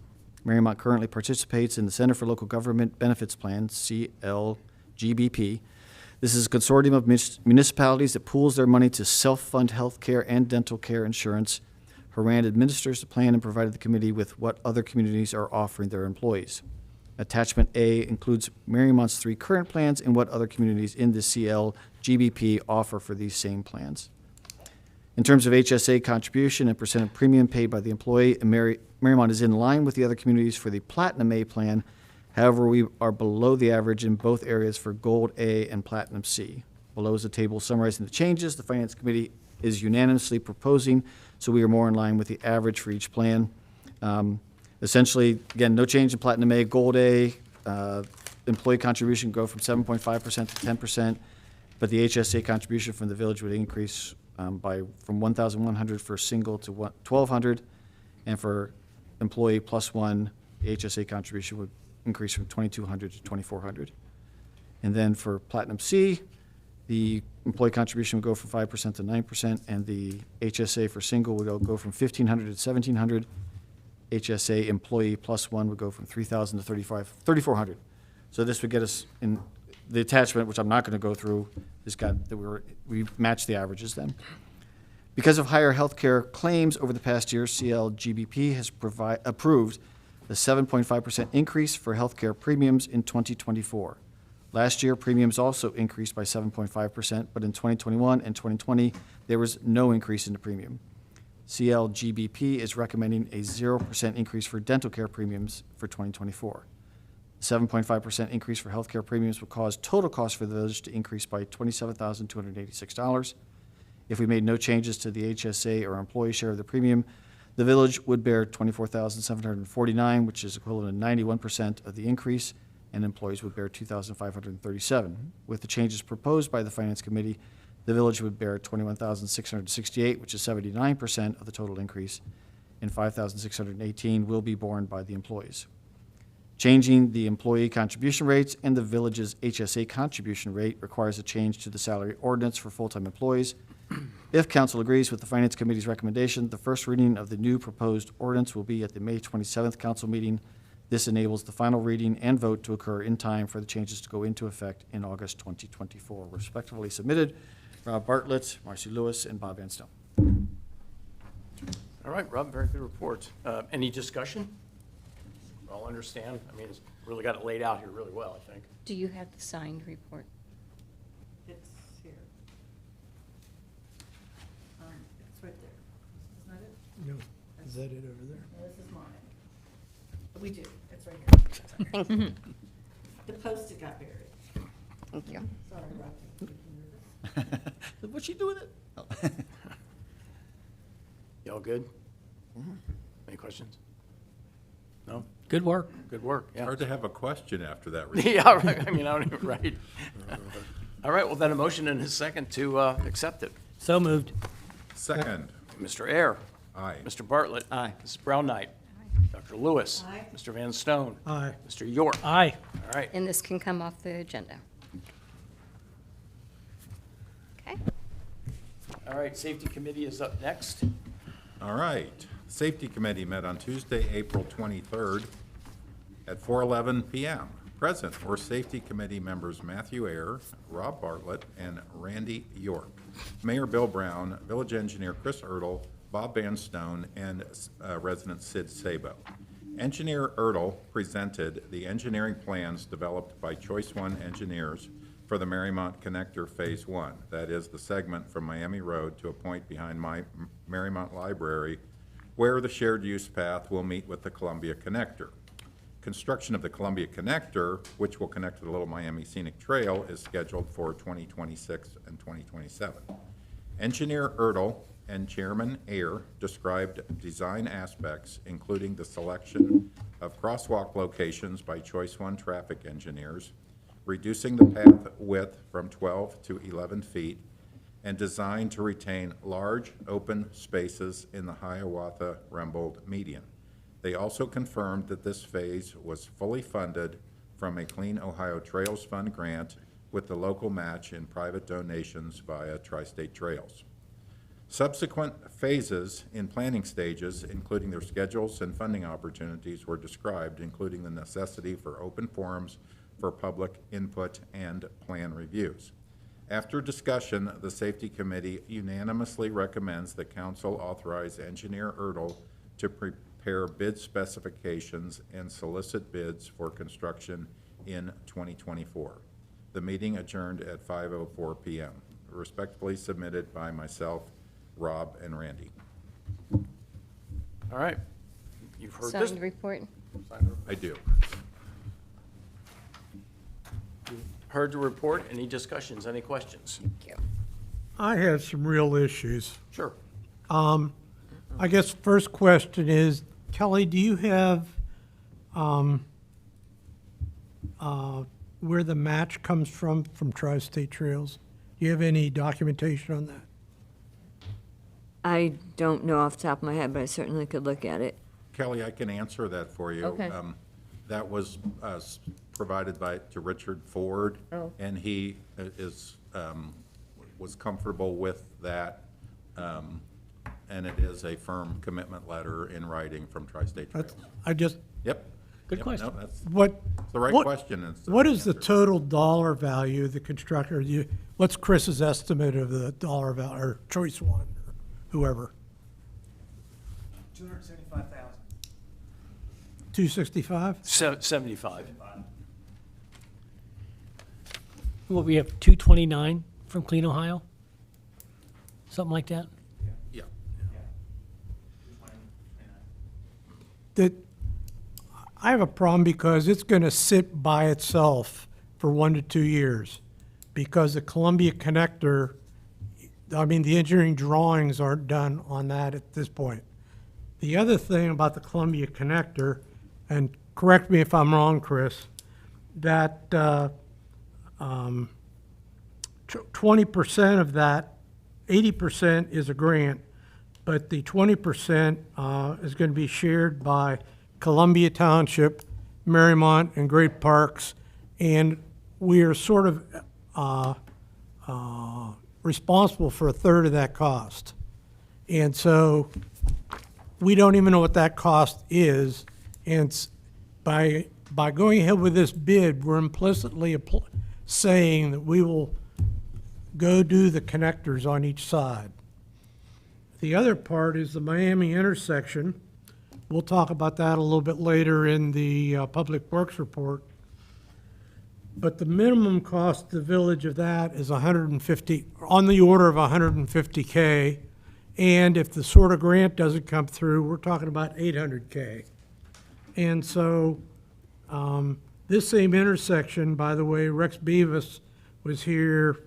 Mariemont currently participates in the Center for Local Government Benefits Plan, CLGBP. This is a consortium of municipalities that pools their money to self-fund health care and dental care insurance. Horan administers the plan and provided the committee with what other communities are offering their employees. Attachment A includes Mariemont's 3 current plans and what other communities in the CLGBP offer for these same plans. In terms of HSA contribution and percent of premium paid by the employee, Mariemont is in line with the other communities for the Platinum A plan. However, we are below the average in both areas for Gold A and Platinum C. Below is a table summarizing the changes the Finance Committee is unanimously proposing, so we are more in line with the average for each plan. Essentially, again, no change in Platinum A. Gold A, employee contribution go from 7.5% to 10%, but the HSA contribution from the village would increase from $1,100 for a single to $1,200, and for employee plus one, the HSA contribution would increase from $2,200 to $2,400. And then for Platinum C, the employee contribution would go from 5% to 9%, and the HSA for single would go from $1,500 to $1,700. HSA employee plus one would go from $3,000 to $3,400. So this would get us in the attachment, which I'm not going to go through, has got that we matched the averages then. Because of higher healthcare claims over the past year, CLGBP has approved a 7.5% increase for healthcare premiums in 2024. Last year, premiums also increased by 7.5%, but in 2021 and 2020, there was no increase in the premium. CLGBP is recommending a 0% increase for dental care premiums for 2024. The 7.5% increase for healthcare premiums will cause total cost for the village to increase by $27,286. If we made no changes to the HSA or employee share of the premium, the village would bear $24,749, which is equivalent to 91% of the increase, and employees would bear $2,537. With the changes proposed by the Finance Committee, the village would bear $21,668, which is 79% of the total increase, and $5,618 will be borne by the employees. Changing the employee contribution rates and the village's HSA contribution rate requires a change to the salary ordinance for full-time employees. If council agrees with the Finance Committee's recommendation, the first reading of the new proposed ordinance will be at the May 27th council meeting. This enables the final reading and vote to occur in time for the changes to go into effect in August 2024. Respectively submitted, Rob Bartlett, Marcy Lewis, and Bob Van Stone. All right, Rob, very good report. Any discussion? We all understand. I mean, it's really got it laid out here really well, I think. Do you have the signed report? It's here. It's right there. Isn't that it? No, is that it over there? No, this is mine. We do, it's right here. The Post-it got buried. Thank you. Sorry, Rob. What's she doing it? Oh. Y'all good? Any questions? No? Good work. Good work, yeah. Hard to have a question after that. report. Yeah, right, I mean, I don't even, right. All right, well, then a motion and a second to accept it. So moved. Second, Mr. Air. aye. Mr. Bartlett. Aye. Mrs. Brown Knight. Dr. Lewis. Aye. Mr. Van Stone. Aye. Mr. York. Aye. All right. And this can come off the agenda. Okay. All right, Safety Committee is up next. All right. Safety Committee met on Tuesday, April 23rd at 4:11 PM. Present were Safety Committee members Matthew Ayer, Rob Bartlett, and Randy York. Mayor Bill Brown, Village Engineer Chris Ertl, Bob Van Stone, and resident Sid Sabo. Engineer Ertl presented the engineering plans developed by Choice One Engineers for the Mariemont Connector Phase 1. That is the segment from Miami Road to a point behind Mariemont Library where the shared use path will meet with the Columbia Connector. Construction of the Columbia Connector, which will connect to the Little Miami Scenic Trail, is scheduled for 2026 and 2027. Engineer Ertl and Chairman Ayer described design aspects, including the selection of crosswalk locations by Choice One traffic engineers, reducing the path width from 12 to 11 feet, and designed to retain large open spaces in the Hiawatha-Rembold median. They also confirmed that this phase was fully funded from a Clean Ohio Trails Fund grant with the local match in private donations via Tri-State Trails. Subsequent phases in planning stages, including their schedules and funding opportunities, were described, including the necessity for open forums for public input and plan reviews. After discussion, the Safety Committee unanimously recommends that Council authorize Engineer Ertl to prepare bid specifications and solicit bids for construction in 2024. The meeting adjourned at 5:04 p.m. Respectfully submitted by myself, Rob, and Randy. All right. You've heard this. Signed report. I do. Heard the report. Any discussions, any questions? Thank you. I have some real issues. Sure. I guess first question is, Kelly, do you have where the match comes from Tri-State Trails? Do you have any documentation on that? I don't know off the top of my head, but I certainly could look at it. Kelly, I can answer that for you. Okay. That was provided to Richard Ford. Oh. And he was comfortable with that. And it is a firm commitment letter in writing from Tri-State Trails. I just, Yep. Good Yep, question. no, that's what? the right what- question. It's the What right is the answer. total dollar value of the constructor? What's Chris's estimate of the dollar value, or Choice One, or whoever? 275,000. 265? 75. What, we have 229 from Clean Ohio? Something like that? Yeah. That, I have a problem because it's gonna sit by itself for 1 to 2 years. Because the Columbia Connector, I mean, the engineering drawings aren't done on that at this point. The other thing about the Columbia Connector, and correct me if I'm wrong, Chris, that 20% of that, 80% is a grant, but the 20% is going to be shared by Columbia Township, Mariemont, and Great Parks, and we are sort of responsible for a third of that cost. And so we don't even know what that cost is, and by going ahead with this bid, we're implicitly saying that we will go do the connectors on each side. The other part is the Miami intersection. We'll talk about that a little bit later in the Public Works report. But the minimum cost to the village of that is 150, on the order of 150K. And if the sort of grant doesn't come through, we're talking about 800K. And so this same intersection, by the way, Rex Beavis was here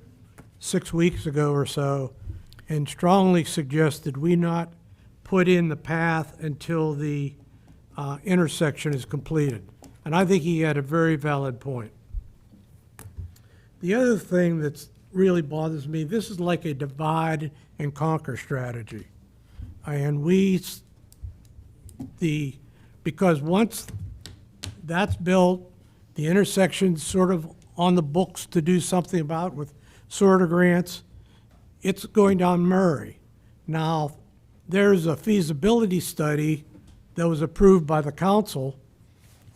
6 weeks ago or so and strongly suggested we not put in the path until the intersection is completed. And I think he had a very valid point. The other thing that's really bothers me, this is like a divide and conquer strategy. And because once that's built, the intersection's sort of on the books to do something about with sort of grants, it's going down Murray. Now, there's a feasibility study that was approved by the council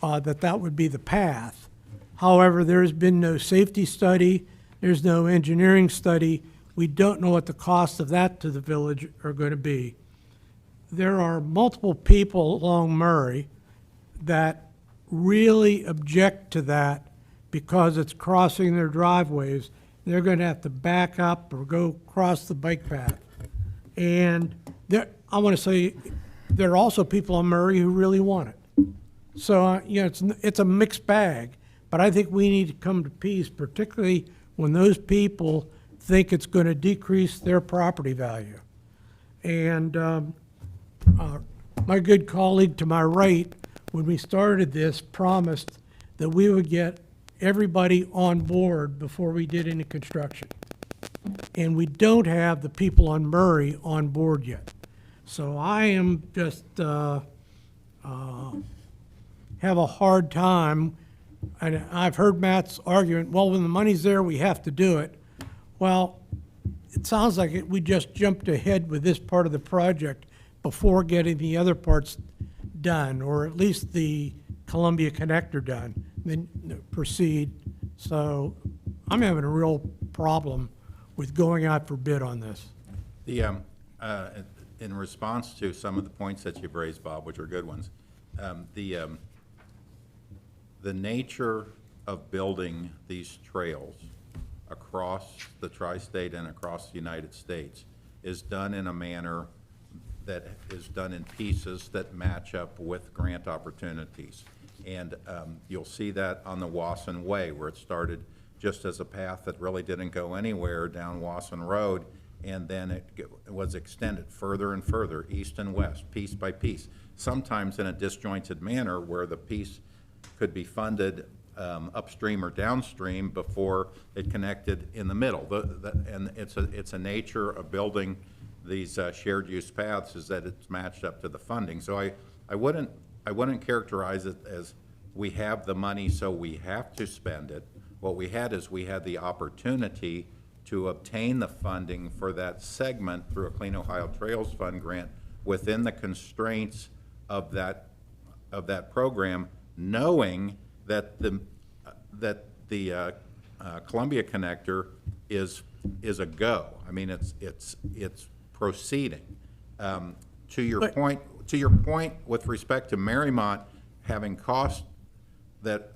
that would be the path. However, there's been no safety study, there's no engineering study. We don't know what the cost of that to the village are going to be. There are multiple people along Murray that really object to that because it's crossing their driveways. They're going to have to back up or go across the bike path. And I want to say, there are also people on Murray who really want it. So, it's a mixed bag, but I think we need to come to peace, particularly when those people think it's going to decrease their property value. And my good colleague to my right, when we started this, promised that we would get everybody on board before we did any construction. And we don't have the people on Murray on board yet. So I am just, have a hard time, and I've heard Matt's argument, well, when the money's there, we have to do it. Well, it sounds like we just jumped ahead with this part of the project before getting the other parts done, or at least the Columbia connector done, then proceed. So I'm having a real problem with going out for bid on this. In response to some of the points that you've raised, Bob, which are good ones, the nature of building these trails across the tri-state and across the United States is done in a manner that is done in pieces that match up with grant opportunities. And you'll see that on the Wasson Way, where it started just as a path that really didn't go anywhere down Wasson Road, and then it was extended further and further, east and west, piece by piece, sometimes in a disjointed manner where the piece could be funded upstream or downstream before it connected in the middle. And it's a nature of building these shared use paths, is that it's matched up to the funding. So I wouldn't characterize it as we have the money so we have to spend it. What we had is we had the opportunity to obtain the funding for that segment through a Clean Ohio Trails Fund grant within the constraints of that program, knowing that the Columbia connector is a go. I mean, it's proceeding. To your point with respect to Mariemont having cost, that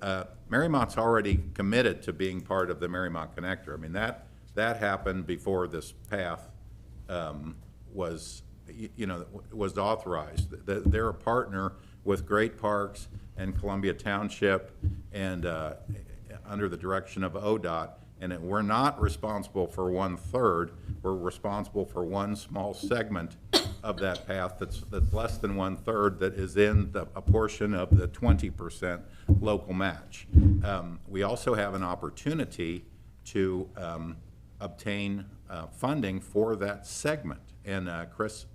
Mariemont's already committed to being part of the Mariemont connector. I mean, that happened before this path was authorized. They're a partner with Great Parks and Columbia Township, and under the direction of ODOT. And we're not responsible for 1/3. We're responsible for one small segment of that path that's less than 1/3 that is in a portion of the 20% local match. We also have an opportunity to obtain funding for that segment. And Chris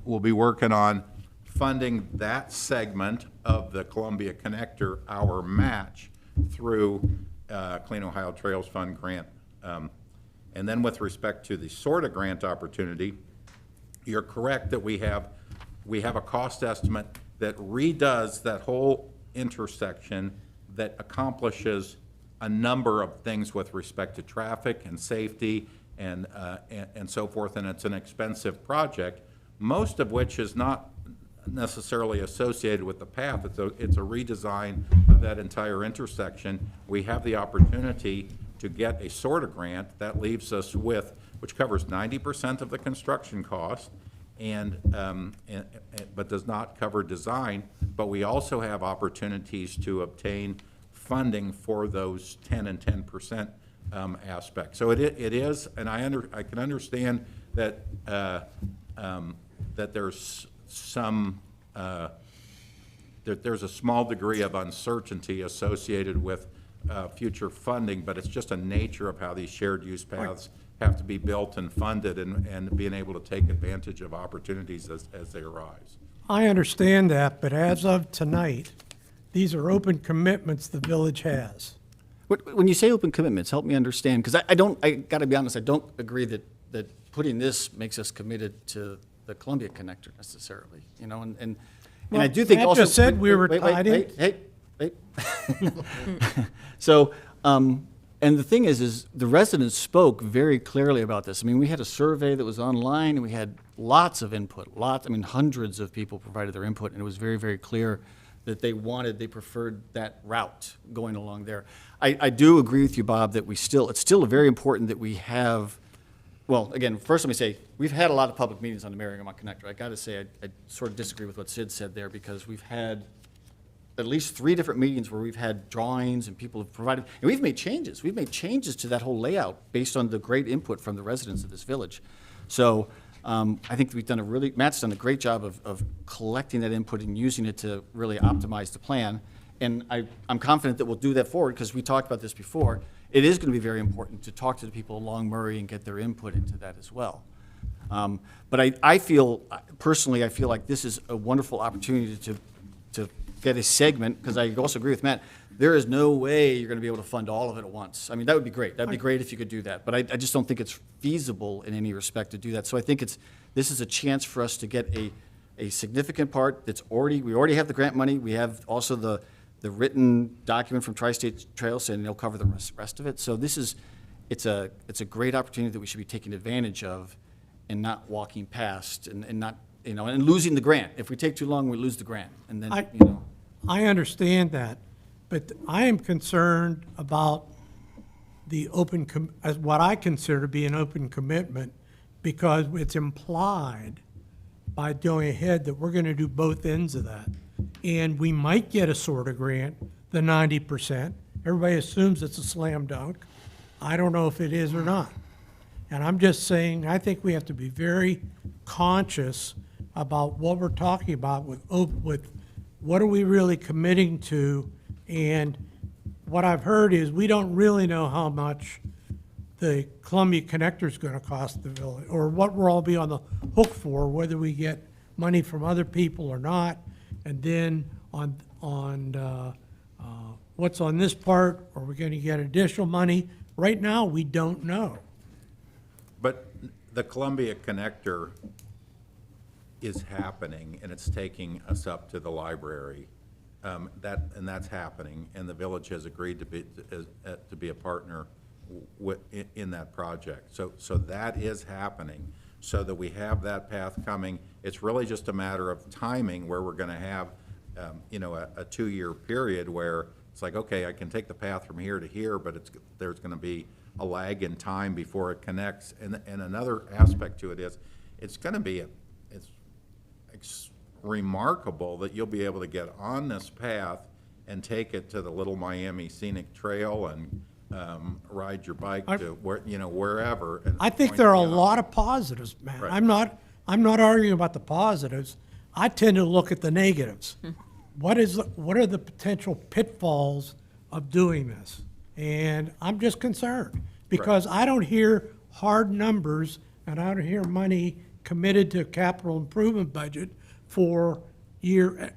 will be working on funding that segment of the Columbia connector, our match, through Clean Ohio Trails Fund grant. And then with respect to the SORTA grant opportunity, you're correct that we have a cost estimate that redoes that whole intersection, that accomplishes a number of things with respect to traffic and safety and so forth, and it's an expensive project, most of which is not necessarily associated with the path. It's a redesign of that entire intersection. We have the opportunity to get a SORTA grant that leaves us with, which covers 90% of the construction cost, but does not cover design. But we also have opportunities to obtain funding for those 10 and 10% aspects. So it is, and I can understand that that there's some, there's a small degree of uncertainty associated with future funding, but it's just a nature of how these shared use paths have to be built and funded, and being able to take advantage of opportunities as they arise. I understand that, but as of tonight, these are open commitments the village has. When you say open commitments, help me understand, because I gotta be honest, I don't agree that putting this makes us committed to the Columbia connector necessarily, you know, and I do think Matt also. just said we were tied in. Wait. So, and the thing is the residents spoke very clearly about this. I mean, we had a survey that was online, and we had lots of input, hundreds of people provided their input, and it was very, very clear that they preferred that route going along there. I do agree with you, Bob, that it's still very important that we have, well, again, first let me say, we've had a lot of public meetings on the Mariemont Connector. I gotta say, I sort of disagree with what Sid said there, because we've had at least 3 different meetings where we've had drawings and people have provided, and we've made changes. We've made changes to that whole layout based on the great input from the residents of this village. So I think Matt's done a great job of collecting that input and using it to really optimize the plan. And I'm confident that we'll do that forward, because we talked about this before. It is going to be very important to talk to the people along Murray and get their input into that as well. But I feel like this is a wonderful opportunity to get a segment, because I also agree with Matt, there is no way you're going to be able to fund all of it at once. I mean, that would be great. That'd be great if you could do that. But I just don't think it's feasible in any respect to do that. So I think this is a chance for us to get a significant part we already have the grant money. We have also the written document from Tri-State Trail saying they'll cover the rest of it. So it's a great opportunity that we should be taking advantage of and not walking past and not, and losing the grant. If we take too long, we lose the grant. And then, I understand that, but I am concerned about the what I consider to be an open commitment, because it's implied by going ahead that we're gonna do both ends of that. And we might get a sort of grant, the 90%. Everybody assumes it's a slam dunk. I don't know if it is or not. And I'm just saying, I think we have to be very conscious about what we're talking about with what are we really committing to. And what I've heard is we don't really know how much the Columbia Connector is going to cost the village, or what we'll all be on the hook for, whether we get money from other people or not. And then on what's on this part, are we going to get additional money? Right now, we don't know. But the Columbia Connector is happening, and it's taking us up to the library. That's happening, and the village has agreed to be a partner in that project. So that is happening, so that we have that path coming. It's really just a matter of timing, where we're going to have, a 2-year period where it's like, okay, I can take the path from here to here, but there's going to be a lag in time before it connects. And another aspect to it is, it's going to be it's remarkable that you'll be able to get on this path and take it to the Little Miami Scenic Trail and ride your bike to wherever. I think there are a lot of positives, Matt. Right. I'm not arguing about the positives. I tend to look at the negatives. What are the potential pitfalls of doing this? And I'm just concerned, because I don't hear hard numbers, and I don't hear money committed to capital improvement budget for year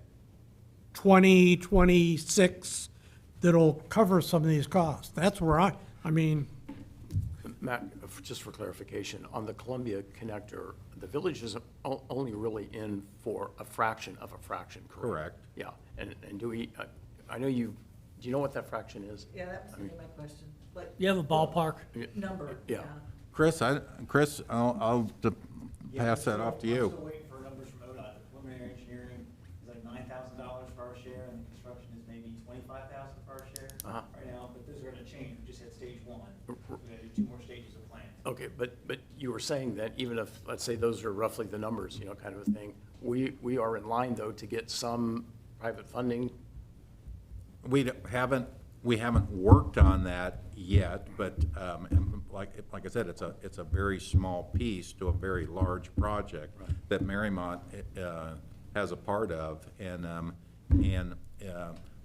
2026 that'll cover some of these costs. That's where I mean. Matt, just for clarification, on the Columbia Connector, the village is only really in for a fraction of a fraction, correct? Correct. Yeah, and do we, I know do you know what that fraction is? Yeah, that was gonna be my question. What You have a ballpark? number? Yeah. Chris, I'll pass that off to I'm you. still waiting for numbers from ODOT. The preliminary engineering is like $9,000 for our share, and the construction is maybe $25,000 for our share right now, but those are gonna change. We just had stage 1. We're gonna do 2 more stages of planning. Okay, but you were saying that even if, let's say those are roughly the numbers, kind of a thing, we are in line, though, to get some private funding. We haven't worked on that yet, but like I said, it's a very small piece to a very large project that Mariemont has a part of, and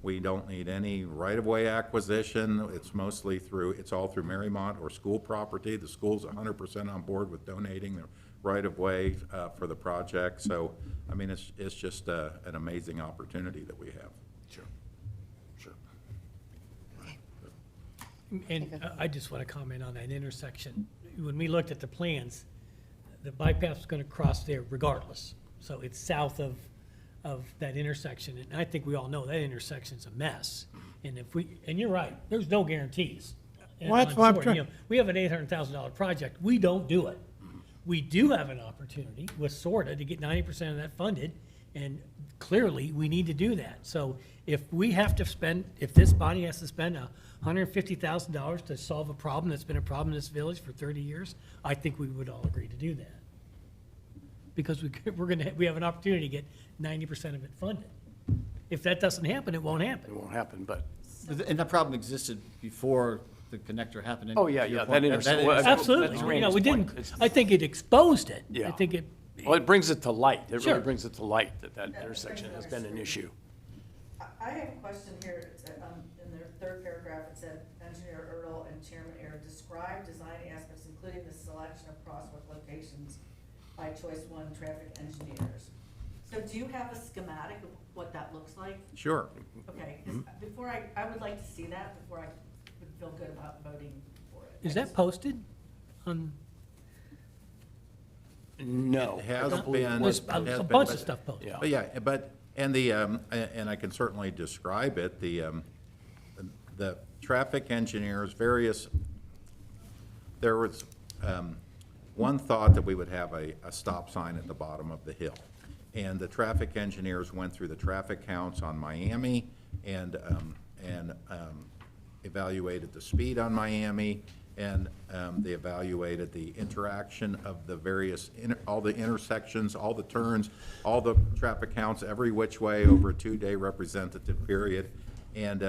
we don't need any right-of-way acquisition. It's all through Mariemont or school property. The school's 100% on board with donating the right-of-way for the project. So, I mean, it's just an amazing opportunity that we have. Sure. And I just want to comment on that intersection. When we looked at the plans, the bypass was going to cross there regardless. So it's south of that intersection. And I think we all know that intersection's a mess. And you're right, there's no guarantees. Well, that's why I'm on trying- you know, we have an $800,000 project. We don't do it. We do have an opportunity with SORTA to get 90% of that funded. And clearly, we need to do that. So if this body has to spend $150,000 to solve a problem that's been a problem in this village for 30 years, I think we would all agree to do that. Because we have an opportunity to get 90% of it funded. If that doesn't happen, it won't happen. It won't happen, but. And that problem existed before the connector happened. Oh, yeah, To your yeah, point, that intersection. is- Absolutely. That's You know, Randy's we point. didn't, It's- I think it exposed it. Yeah. I think it, Well, it brings it to light. It Sure. really brings it to light that intersection has been an issue. I have a question here. It's, in the third paragraph, it said, Engineer Erdl and Chairman Ayer describe design aspects, including the selection of crosswalk locations by choice one traffic engineers. So do you have a schematic of what that looks like? Sure. Okay, 'cause before I would like to see that before I would feel good about voting for it. is that posted on? No. It has I don't believe been. There's it has a been, bunch but- of stuff posted. Yeah. But and I can certainly describe it, the traffic engineers, there was one thought that we would have a stop sign at the bottom of the hill. And the traffic engineers went through the traffic counts on Miami and evaluated the speed on Miami, and they evaluated the interaction of the various, all the intersections, all the turns, all the traffic counts, every which way over a 2-day representative period. And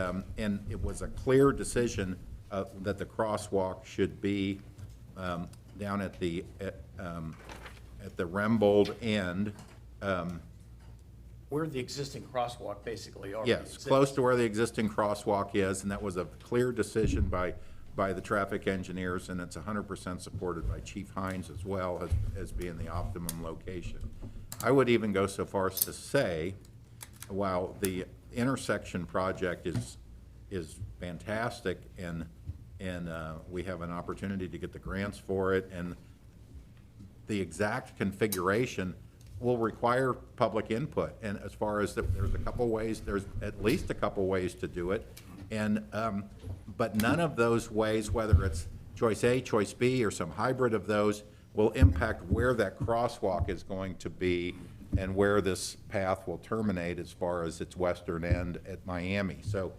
it was a clear decision that the crosswalk should be down at the Rembold end. Where the existing crosswalk basically already Yes, exists. close to where the existing crosswalk is, and that was a clear decision by the traffic engineers, and it's 100% supported by Chief Hines as well as being the optimum location. I would even go so far as to say, while the intersection project is fantastic, and we have an opportunity to get the grants for it, and the exact configuration will require public input. And as far as there's a couple ways, there's at least a couple ways to do it. And, but none of those ways, whether it's choice A, choice B, or some hybrid of those, will impact where that crosswalk is going to be and where this path will terminate as far as its western end at Miami. So,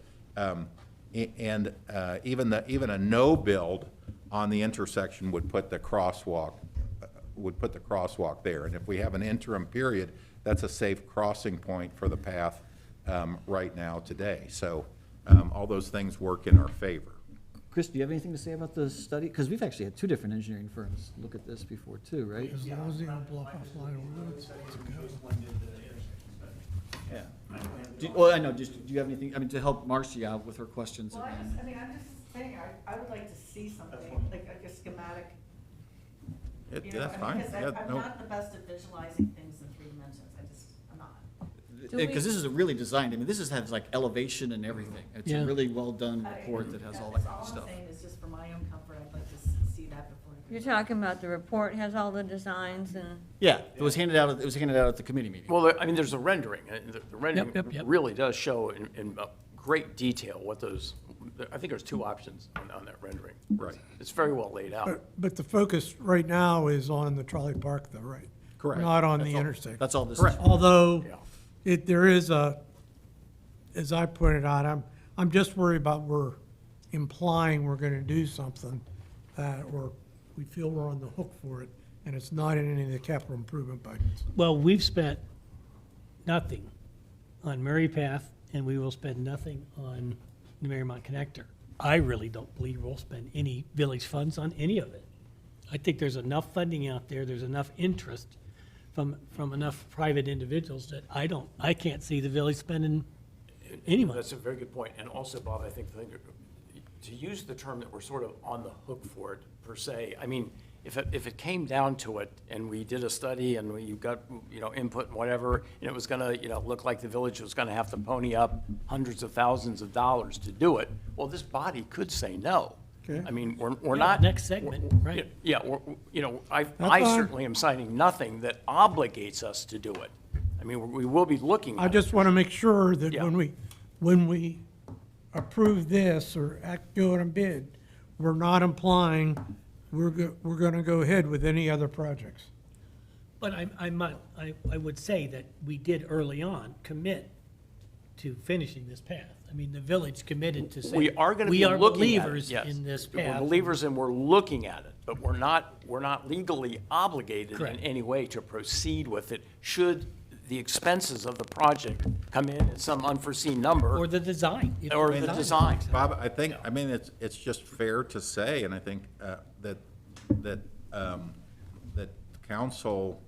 even a no build on the intersection would put the crosswalk there. And if we have an interim period, that's a safe crossing point for the path right now today. So all those things work in our favor. Chris, do you have anything to say about the study? Because we've actually had 2 different engineering firms look at this before too, right? As long as they don't block off line of roads. Yeah. Well, I know, do you have anything, I mean, to help Marcy out with her questions? Well, I'm just saying, I would like to see something, like a schematic. You know, That's I mean, fine. 'cause Yeah, I'm no. not the best at visualizing things in 3 dimensions, I'm not. Because this is a really designed, I mean, this has like elevation and everything. It's Yeah. a really well-done report that has all that kind of All I'm stuff. saying is just for my own comfort, I'd like to see that before. You're talking about the report has all the designs and, Yeah, it was handed out at the committee meeting. Well, I mean, there's a rendering. The rendering Yep. really does show in great detail what those, I think there's 2 options on that rendering. Right. It's very well laid out. But the focus right now is on the trolley park though, right? Correct. Not on the intersection. That's all this is. Correct. Although, Yeah. there is as I pointed out, I'm just worried about we're implying we're gonna do something that, or we feel we're on the hook for it, and it's not in any of the capital improvement budgets. Well, we've spent nothing on Murray Path, and we will spend nothing on the Mariemont Connector. I really don't believe we'll spend any village funds on any of it. I think there's enough funding out there, there's enough interest from enough private individuals that I can't see the village spending any money. That's a very good point. And also, Bob, I think to use the term that we're sort of on the hook for it, per se, I mean, if it came down to it, and we did a study, and you got, input and whatever, and it was gonna, look like the village was gonna have to pony up hundreds of thousands of dollars to do it, well, this body could say no. Okay. I mean, we're Yeah, not. next segment, right. Yeah, I fine. certainly am citing nothing that obligates us to do it. I mean, we will be looking at I it. just want to make sure that Yeah. when we approve this or go on a bid, we're not implying we're going to go ahead with any other projects. But I would say that we did early on commit to finishing this path. I mean, the village committed to say. We are going to we be are looking at it, believers yes. in this We're path. believers and we're looking at it, but we're not legally obligated in Correct. any way to proceed with it should the expenses of the project come in at some unforeseen number. Or the design. if Or the the design design. makes sense. Bob, I think, it's just fair to say, and I think that council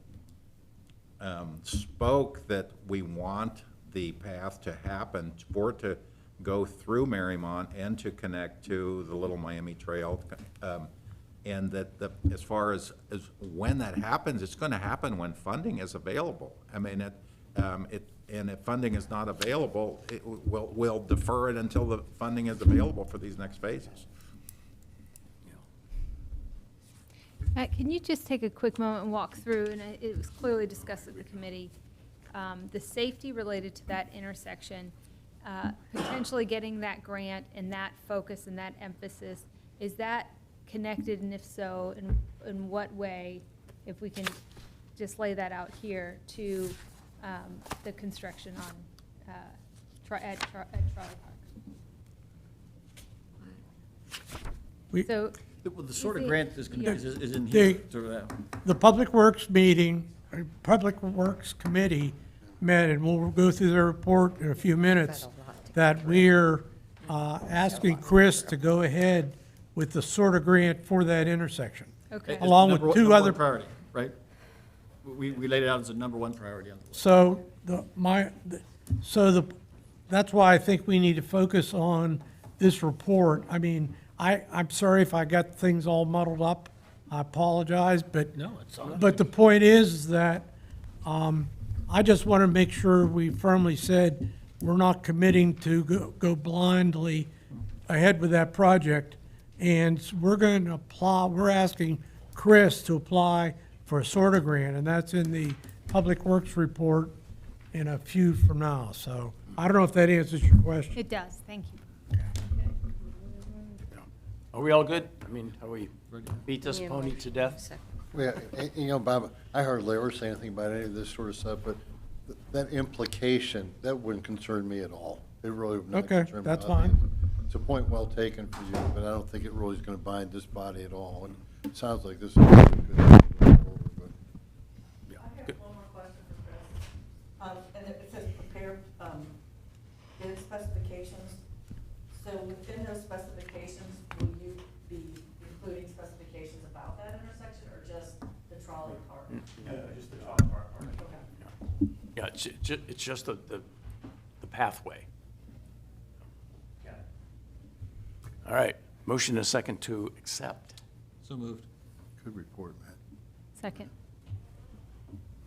spoke that we want the path to happen, for it to go through Mariemont and to connect to the Little Miami Trail. And that as far as when that happens, it's going to happen when funding is available. I mean, and if funding is not available, we'll defer it until the funding is available for these next phases. Can you just take a quick moment and walk through, and it was clearly discussed at the committee, the safety related to that intersection, potentially getting that grant and that focus and that emphasis, is that connected, and if so, in what way, if we can just lay that out here, to the construction on, at Trolley Park? So, The sort of Is it- grant is yeah. in The- here. sort of that. The Public Works meeting, Public Works Committee met, and we'll go through their report in a few minutes, that we're asking Chris to go ahead with the sort of grant for that intersection. okay. It's Along with number one- two number one other- priority, right? We laid it out as a number one priority on the list. So that's why I think we need to focus on this report. I mean, I'm sorry if I got things all muddled up. I apologize, but. No, it's all right. But the point is that, I just want to make sure we firmly said we're not committing to go blindly ahead with that project. And we're going to apply, we're asking Chris to apply for a sort of grant, and that's in the Public Works report in a few from now. So I don't know if that answers your question. It does, thank you. Are we all good? I mean, are we beat this pony to death? Yeah, Bob, I hardly ever say anything about any of this sort of stuff, but that implication, that wouldn't concern me at all. It really would not Okay, concern me. that's I think fine. It's a point well taken for you, but I don't think it really is going to bind this body at all. And it sounds like this is a good thing to go forward with. I have one more question for Chris. And it says prepare bid specifications. So within those specifications, will you be including specifications about that intersection or just the trolley part? Just the trolley part. Okay. Yeah, it's just the pathway. Got it. All right, motion and a second to accept. So moved. Good report, Matt. Second.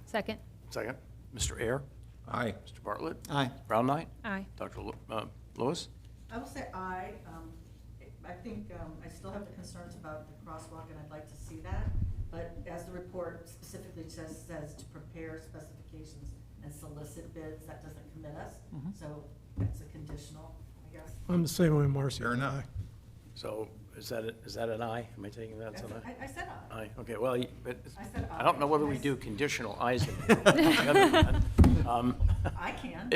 Second? Second, Mr. Ayer, Aye. Mr. Bartlett, Aye. Brown Knight, Aye. Dr. Lewis? I will say aye. I think I still have the concerns about the crosswalk, and I'd like to see that. But as the report specifically says to prepare specifications and solicit bids, that doesn't commit us. So it's a conditional, I guess. I'm the same way, Marcy. Fair enough. So is that an aye? Am I taking that as an aye? I said aye. Aye, okay, well, but I said I don't know whether we aye. do conditional ayes in here. On the other hand, I can.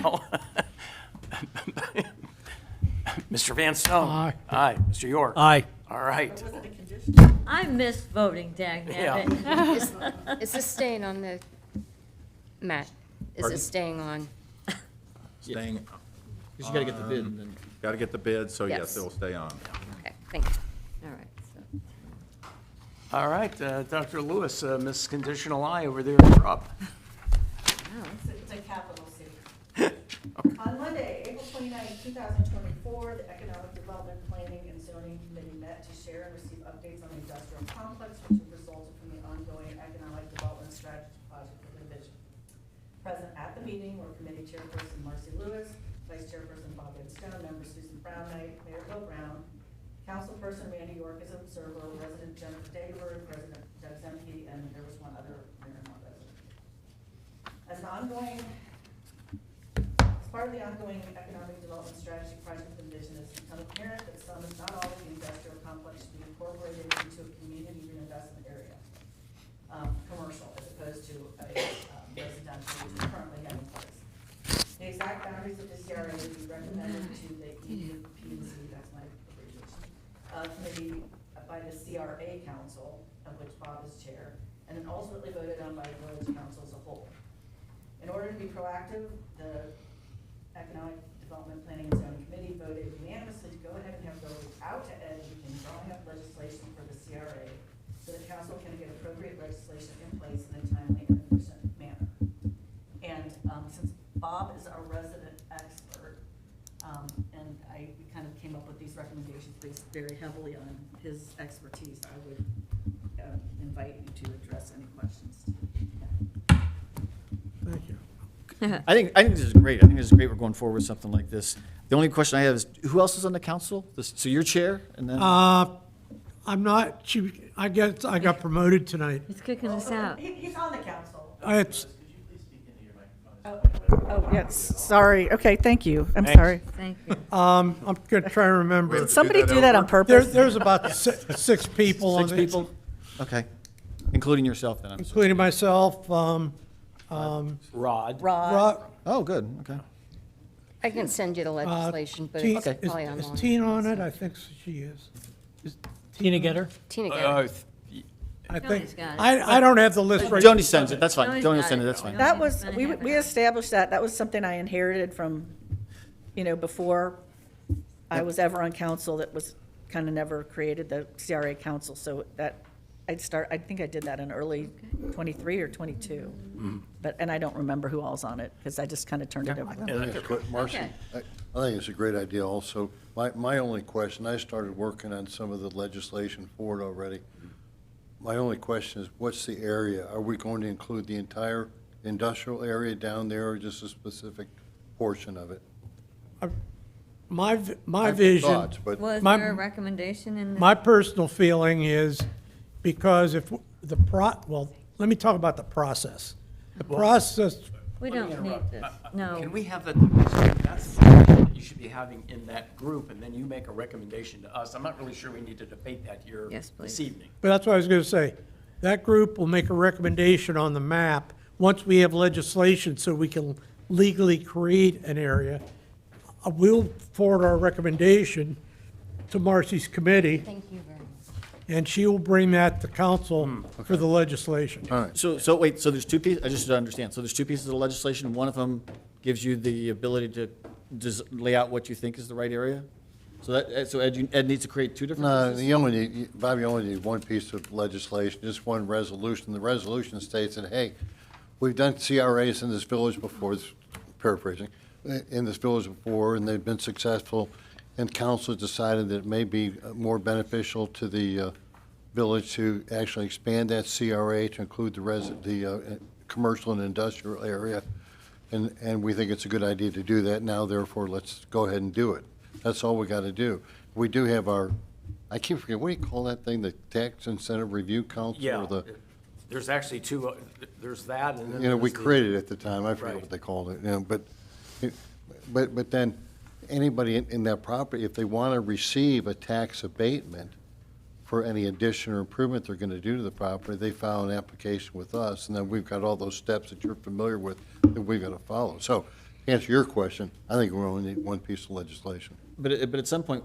well, Mr. Van Stone? Aye. Aye. Mr. York? Aye. All right. Was it a condition? I missed voting, dang Yeah. it. Is this staying on the, Matt? Is Pardon? it staying on? Staying Because you got to get the bid and then. Got to get the bid, so yes, Yes. it'll stay on. Okay, thank you. All right, so. All right, Dr. Lewis, Miss Conditional I over there, you're up. It's a capital C. On Monday, April 29, 2024, the Economic Development Planning and Zoning Committee met to share and receive updates on the industrial complex, which have resulted from the ongoing economic development strategy project for the division. Present at the meeting were committee chairperson Marcy Lewis, vice chairperson Bob Stone, members Susan Brown Knight, Mayor Bill Brown, councilperson Randy York as observer, resident Jennifer Dagerberg, president Doug Zemke, and there was one other Mariemont resident. As part of the ongoing economic development strategy project division, it's become apparent that some, if not all, of the industrial complex should be incorporated into a community reinvestment area, commercial, as opposed to a residential, which we currently have in place. The exact boundaries of the CRA would be recommended to the EUPC, that's my abbreviation, committee by the CRA Council, of which Bob is chair, and then ultimately voted on by the village council as a whole. In order to be proactive, the Economic Development Planning and Zoning Committee voted unanimously to go ahead and have go out to Ed in drawing up legislation for the CRA so that council can get appropriate legislation in place in a timely and efficient manner. And since Bob is our resident expert, and we kind of came up with these recommendations based very heavily on his expertise, I would invite you to address any questions. Thank you. I think this is great. I think this is great we're going forward with something like this. The only question I have is, who else is on the council? So you're chair, and then? I'm not, I guess I got promoted tonight. He's kicking us out. He's on the council. It's, Oh, yes, sorry. Okay, thank you. I'm Thanks. sorry. Thank you. I'm gonna try to remember. Did somebody do that on purpose? There's about six people on Six it, people? Okay. Including yourself, then? including myself, Rod. Rob, Oh, good, okay. I can send you the legislation, but Teen- it's probably is online. Tina on it? I think she is. Tina Getter? Tina Getter. I Tony's think, got it. I don't have the list right. Joni sends it, that's fine. Tony's Joni will got send it, it. that's fine. That was, Gonna we have it. we established that. That was something I inherited from, before I was ever on council. That was kind of never created the CRA council. So that, I think I did that in early 23 or 22. And I don't remember who all's on it because I just kind of turned it over. Marcy, Okay. I think it's a great idea also. My only question, I started working on some of the legislation for it already. My only question is, what's the area? Are we going to include the entire industrial area down there or just a specific portion of it? My I have vision, thoughts, but Was My- there a recommendation in the? my personal feeling is because if well, let me talk about the process. The process, We don't need this, no. Can we have that, that's the discussion that you should be having in that group, and then you make a recommendation to us. I'm not really sure we need to debate that here Yes, please. this evening. but that's what I was going to say. That group will make a recommendation on the map once we have legislation so we can legally create an area. We'll forward our recommendation to Marcy's committee, Thank you very much. and she will bring that to council for the legislation. all right. So wait, so there's two pieces, I just don't understand. So there's two pieces of legislation, and one of them gives you the ability to just lay out what you think is the right area? So Ed needs to create two different No, pieces? you only need, Bob, you only need one piece of legislation, just one resolution. The resolution states that, hey, we've done CRAs in this village before, it's paraphrasing, in this village before, and they've been successful, and council decided that it may be more beneficial to the village to actually expand that CRA to include the commercial and industrial area, and we think it's a good idea to do that now, therefore, let's go ahead and do it. That's all we got to do. We do have our, I keep forgetting, what do you call that thing, the Tax Incentive Review Council? Yeah, Or the, there's actually two, there's that, and then we there's the- created it at the time, I forget Right. what they called it, but then, anybody in that property, if they want to receive a tax abatement for any addition or improvement they're going to do to the property, they file an application with us, and then we've got all those steps that you're familiar with that we've got to follow. So, to answer your question, I think we only need one piece of legislation. But at some point,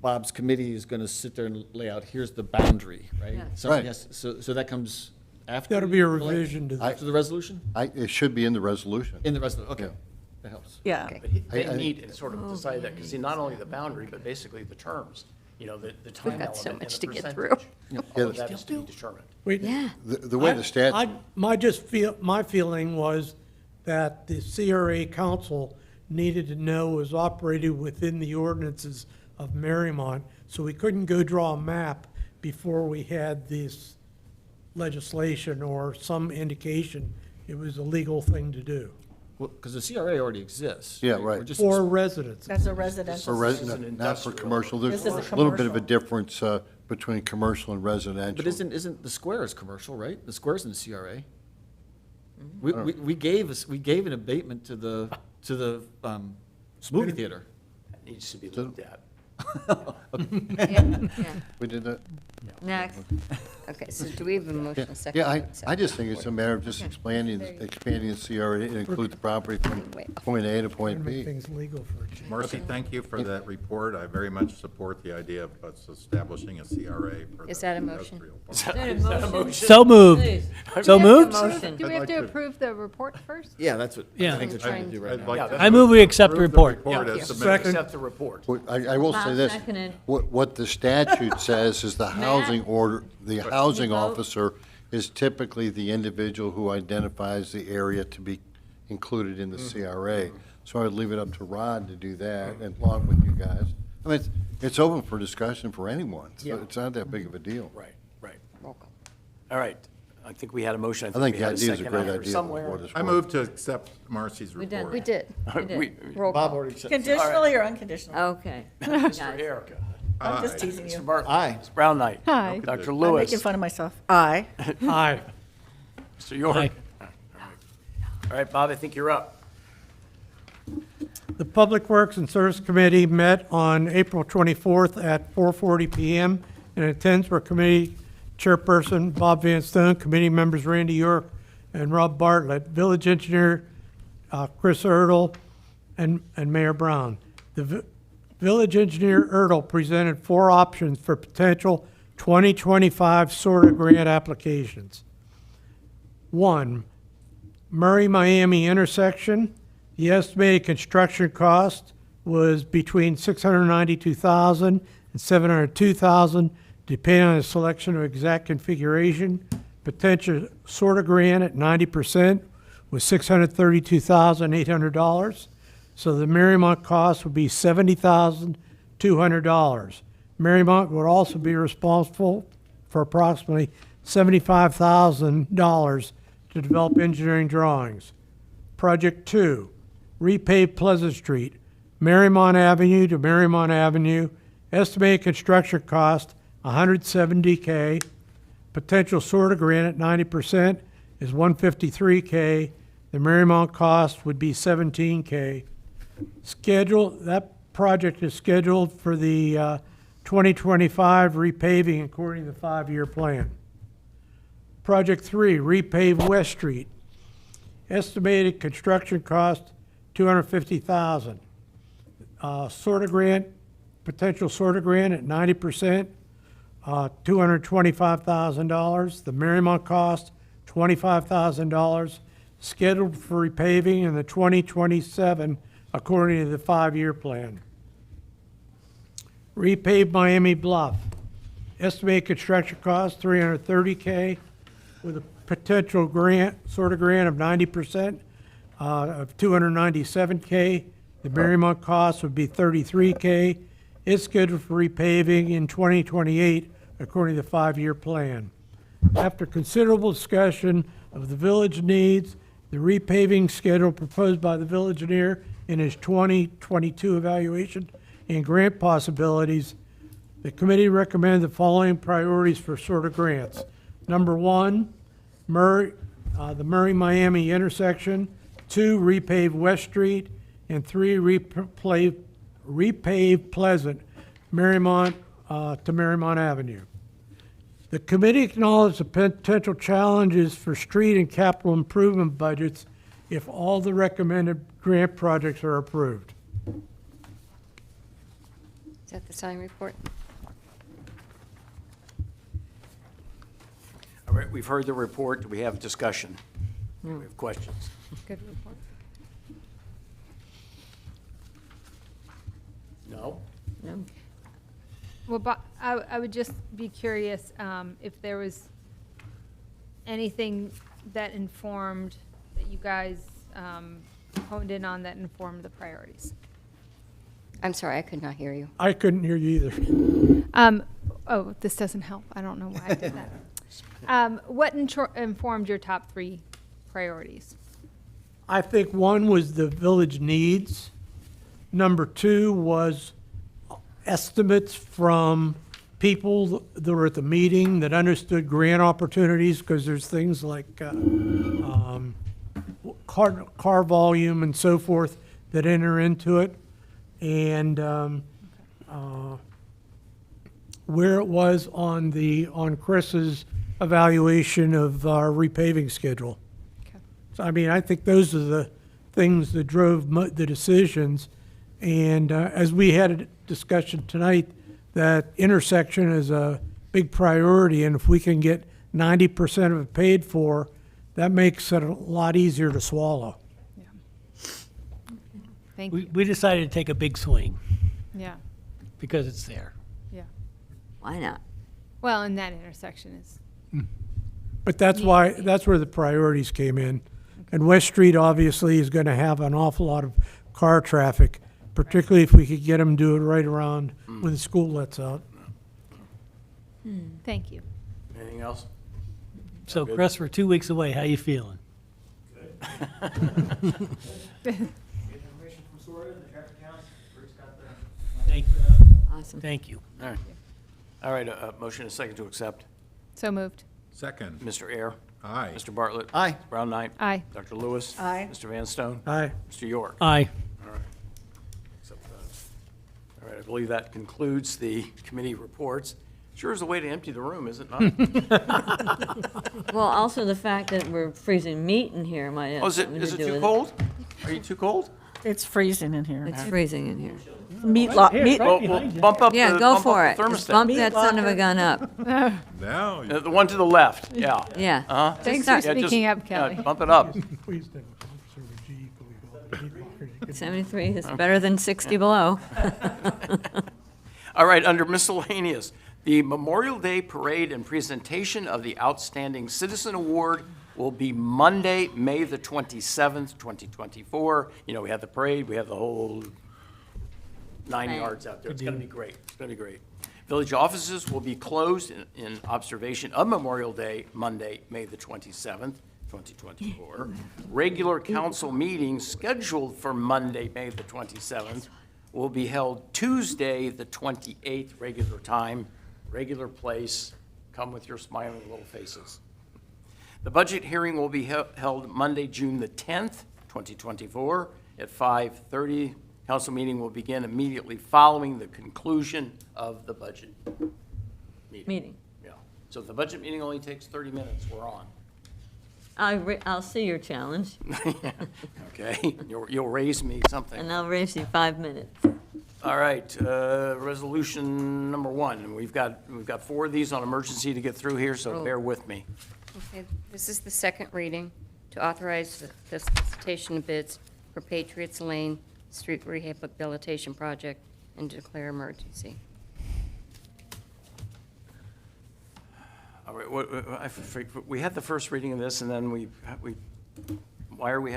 Bob's committee is going to sit there and lay out, here's the boundary, right? Yeah. Somebody Right. has- So that comes after? That'll be a the le- revision to the After the resolution? It should be in the resolution. In the resolution, okay. Yeah. That helps. Yeah. Okay. But they I- meet and sort of decide that, because see, not only the boundary, but basically the terms, you know, the time got so element and much the to get percentage. through. All of that is to be determined. We- The way the stat, My feeling was that the CRA council needed to know was operated within the ordinances of Mariemont, so we couldn't go draw a map before we had this legislation or some indication it was a legal thing to do. Well, because the CRA already exists. Yeah, We're right. just- For residents. That's a for residential. resident, not for commercial, there's This a is a little bit of a commercial. difference between commercial and residential. But isn't the square is commercial, right? The square's in the CRA. We gave an abatement to the movie theater. That needs to be looked at. We did that? Next. Okay, so do we have a motion, a second? Yeah, to I accept? just think it's a matter of just expanding the CRA to include the property from point A to point Make B. things legal for a change. Marcy, thank you for that report. I very much support the idea of us establishing a CRA for the Is that a motion? industrial park. Is that a motion? So moved. Please. So Do we have moved? a motion? Do we I'd have like to to- approve the report first? Yeah, that's what I Yeah. think they're trying to do right I'd now. like to I move we accept the approve report. report as Yeah, submitted. accept the report. I will say Bob this, seconded. what the statute says is the housing order, the housing vote? officer is typically the individual who identifies the area to be included in the CRA. So I'd leave it up to Rod to do that, and along with you guys. I mean, it's open for discussion for anyone, so Yeah. it's not that big of a deal. Right, right. Roll call. All right. I think we had a motion. I think we the had idea is a second great out there idea. for somewhere. what it's I worth. move to accept Marcy's We did. report. We did. We We- did. Roll Bob call. already said. Conditionally or unconditionally? Okay. Mr. Guys. Erica. I'm just Aye. teasing Mr. you. Bartlett. Aye. Ms. Brown Knight. Hi. Dr. I'm Lewis. making fun of myself. Aye. Aye. Mr. York. Aye. All right, Bob, I think you're up. The Public Works and Service Committee met on April 24th at 4:40 PM. In attendance were Committee Chairperson Bob Van Stone, committee members Randy York and Rob Bartlett, Village Engineer Chris Erdl, and Mayor Brown. The Village Engineer Erdl presented 4 options for potential 2025 SORTA grant applications. 1, Murray-Miami intersection. The estimated construction cost was between $692,000 and $702,000, depending on the selection of exact configuration. Potential SORTA grant at 90% was $632,800. So the Mariemont cost would be $70,200. Mariemont would also be responsible for approximately $75,000 to develop engineering drawings. Project 2, repave Pleasant Street, Mariemont Avenue to Mariemont Avenue. Estimated construction cost, $170K. Potential SORTA grant at 90% is $153K. The Mariemont cost would be $17K. That project is scheduled for the 2025 repaving according to the 5-year plan. Project 3, repave West Street. Estimated construction cost, $250,000. SORTA grant, potential SORTA grant at 90%, $225,000. The Mariemont cost, $25,000. Scheduled for repaving in the 2027 according to the 5-year plan. Repave Miami Bluff. Estimated construction cost, $330K, with a potential grant, SORTA grant of 90%, of $297K. The Mariemont cost would be $33K. It's scheduled for repaving in 2028 according to the 5-year plan. After considerable discussion of the village needs, the repaving schedule proposed by the village engineer in his 2022 evaluation and grant possibilities, the committee recommended the following priorities for SORTA grants. Number 1, the Murray-Miami intersection. 2, repave West Street. And 3, repave Pleasant, Mariemont to Mariemont Avenue. The committee acknowledged the potential challenges for street and capital improvement budgets if all the recommended grant projects are approved. Is that the sign report? All right, we've heard the report. Do we have discussion? Do we have questions? Good report. Well, but I would just be curious if there was anything that informed, that you guys honed in on that informed the priorities. I'm sorry, I could not hear you. I couldn't hear you either. Oh, this doesn't help. I don't know why I did that. What informed your top 3 priorities? I think one was the village needs. Number 2 was estimates from people that were at the meeting that understood grant opportunities, because there's things like car volume and so forth that enter into it, and where it was on Chris's evaluation of our repaving schedule. Okay. So, I mean, I think those are the things that drove the decisions. And as we had a discussion tonight, that intersection is a big priority, and if we can get 90% of it paid for, that makes it a lot easier to swallow. Thank you. We decided to take a big swing Yeah, because it's there. yeah. Why not? Well, and that intersection is, But that's where the priorities came in. And West Street obviously is going to have an awful lot of car traffic, particularly if we could get them to do it right around when the school lets out. thank you. Anything else? So Chris, we're 2 weeks away. How you feeling? Information from Sora, the traffic counts, Rick's got the. Thank you. Awesome. Thank you. All right. All right, motion and second to accept. So moved. Second. Mr. Ayer. Aye. Mr. Bartlett. Aye. Ms. Brown Knight. Aye. Dr. Lewis. Aye. Mr. Van Stone. Aye. Mr. York. Aye. All right. Accept that. All right, I believe that concludes the committee reports. Sure is a way to empty the room, is it not? Well, also the fact that we're freezing meat in here might have Oh, is it something to do too with cold? Are you too cold? It's freezing in here. It's freezing in here. Meat, Here, meat, right Well, behind you. bump up the Yeah, go bump for up it. the Just thermostat. bump that son of a gun up. Now, The one to the left, yeah. Yeah. Uh-huh. Thanks for Yeah, just- speaking up, yeah, Kelly. Bump it up. Please don't. 73 is better than 60 below. All right, under miscellaneous, the Memorial Day Parade and presentation of the Outstanding Citizen Award will be Monday, May the 27th, 2024. You know, we have the parade, we have the whole 9 Right. yards out there. It's going to be great. It's going to be great. Village offices will be closed in observation of Memorial Day, Monday, May the 27th, 2024. Regular council meetings scheduled for Monday, May the 27th, will be held Tuesday, the 28th, regular time, regular place. Come with your smiling little faces. The budget hearing will be held Monday, June the 10th, 2024, at 5:30. Council meeting will begin immediately following the conclusion of the budget Meeting. Yeah. So if the budget meeting only takes 30 minutes, we're on. I'll see your challenge, Okay? You'll raise me something. and I'll raise you 5 minutes. All right, resolution number 1. We've got 4 of these on emergency to get through here, so Oh. bear with me. Okay, this is the second reading to authorize the solicitation of bids for Patriots Lane Street Rehabilitation Project and declare emergency. All right, we had the first reading of this, and then why are we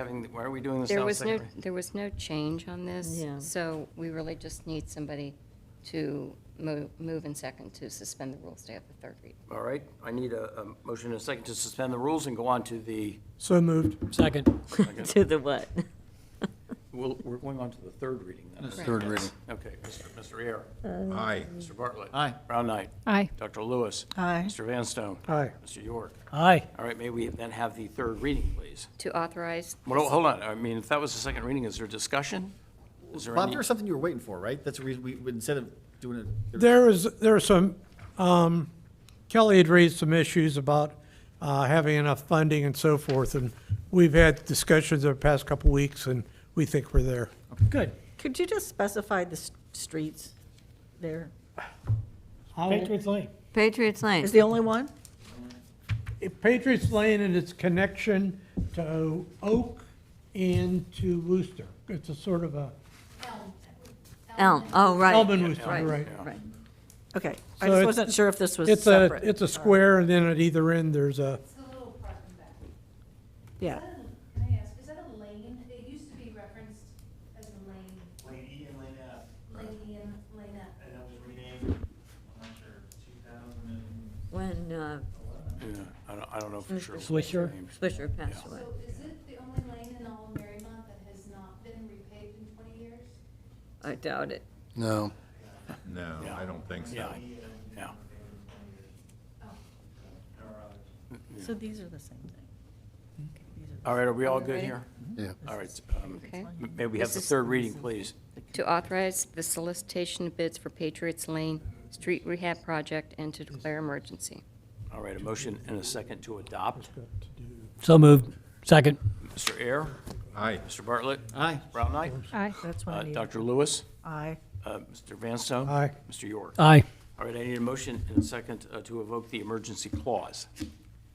doing this now? second reading? There was no change on this. Yeah. So we really just need somebody to move and second to suspend the rules to have the third reading. All right, I need a motion and a second to suspend the rules and go on to the, So moved. Second. To the what? we're going on to the third reading then. Right. Third reading. Okay, Mr. Ayer. aye. Mr. Bartlett. Aye. Brown Knight. Aye. Dr. Lewis. Aye. Mr. Van Stone. Aye. Mr. York. Aye. All right, may we then have the third reading, please? To authorize. Well, hold on, I mean, if that was the second reading, is there discussion? Is there Bob, any? there was something you were waiting for, right? That's the reason we, instead of doing it. There are some, Kelly had raised some issues about having enough funding and so forth, and we've had discussions over the past couple of weeks, and we think we're there. Good. could you just specify the streets there? Patriots Lane. Patriots Lane. Is the only one? Patriots Lane and its connection to Oak and to Wooster. It's a sort of a Elm, oh, right. Elm and Wooster, Right, right. right. Okay, I So just it's- wasn't sure if this was It's separate. it's a square, and then at either end, there's a, It's the little parking back. Yeah. Can I ask, is that a lane? It used to be referenced as a lane. Lane E and Lane F. Lane E and Lane F. And that was renamed, I'm not sure, 2000 and. When Yeah, I don't know for sure. Swisher? Swisher passed away. So is it the only lane in all of Mariemont that has not been repaved in 20 years? I doubt it. No. No, I don't think so. Yeah, yeah. So these are the same thing. All right, are we all good ready? here? Yeah. All right, Okay. may we have the third reading, please? To authorize the solicitation of bids for Patriots Lane Street Rehab Project and to declare emergency. All right, a motion and a second to adopt. So moved. Second. Mr. Air? Aye. Mr. Bartlett? Aye. Brown Knight? Aye. That's what I need. Dr. Lewis? Aye. Mr. Vanstone? Aye. Mr. York? Aye. All right, I need a motion and a second to evoke the emergency clause.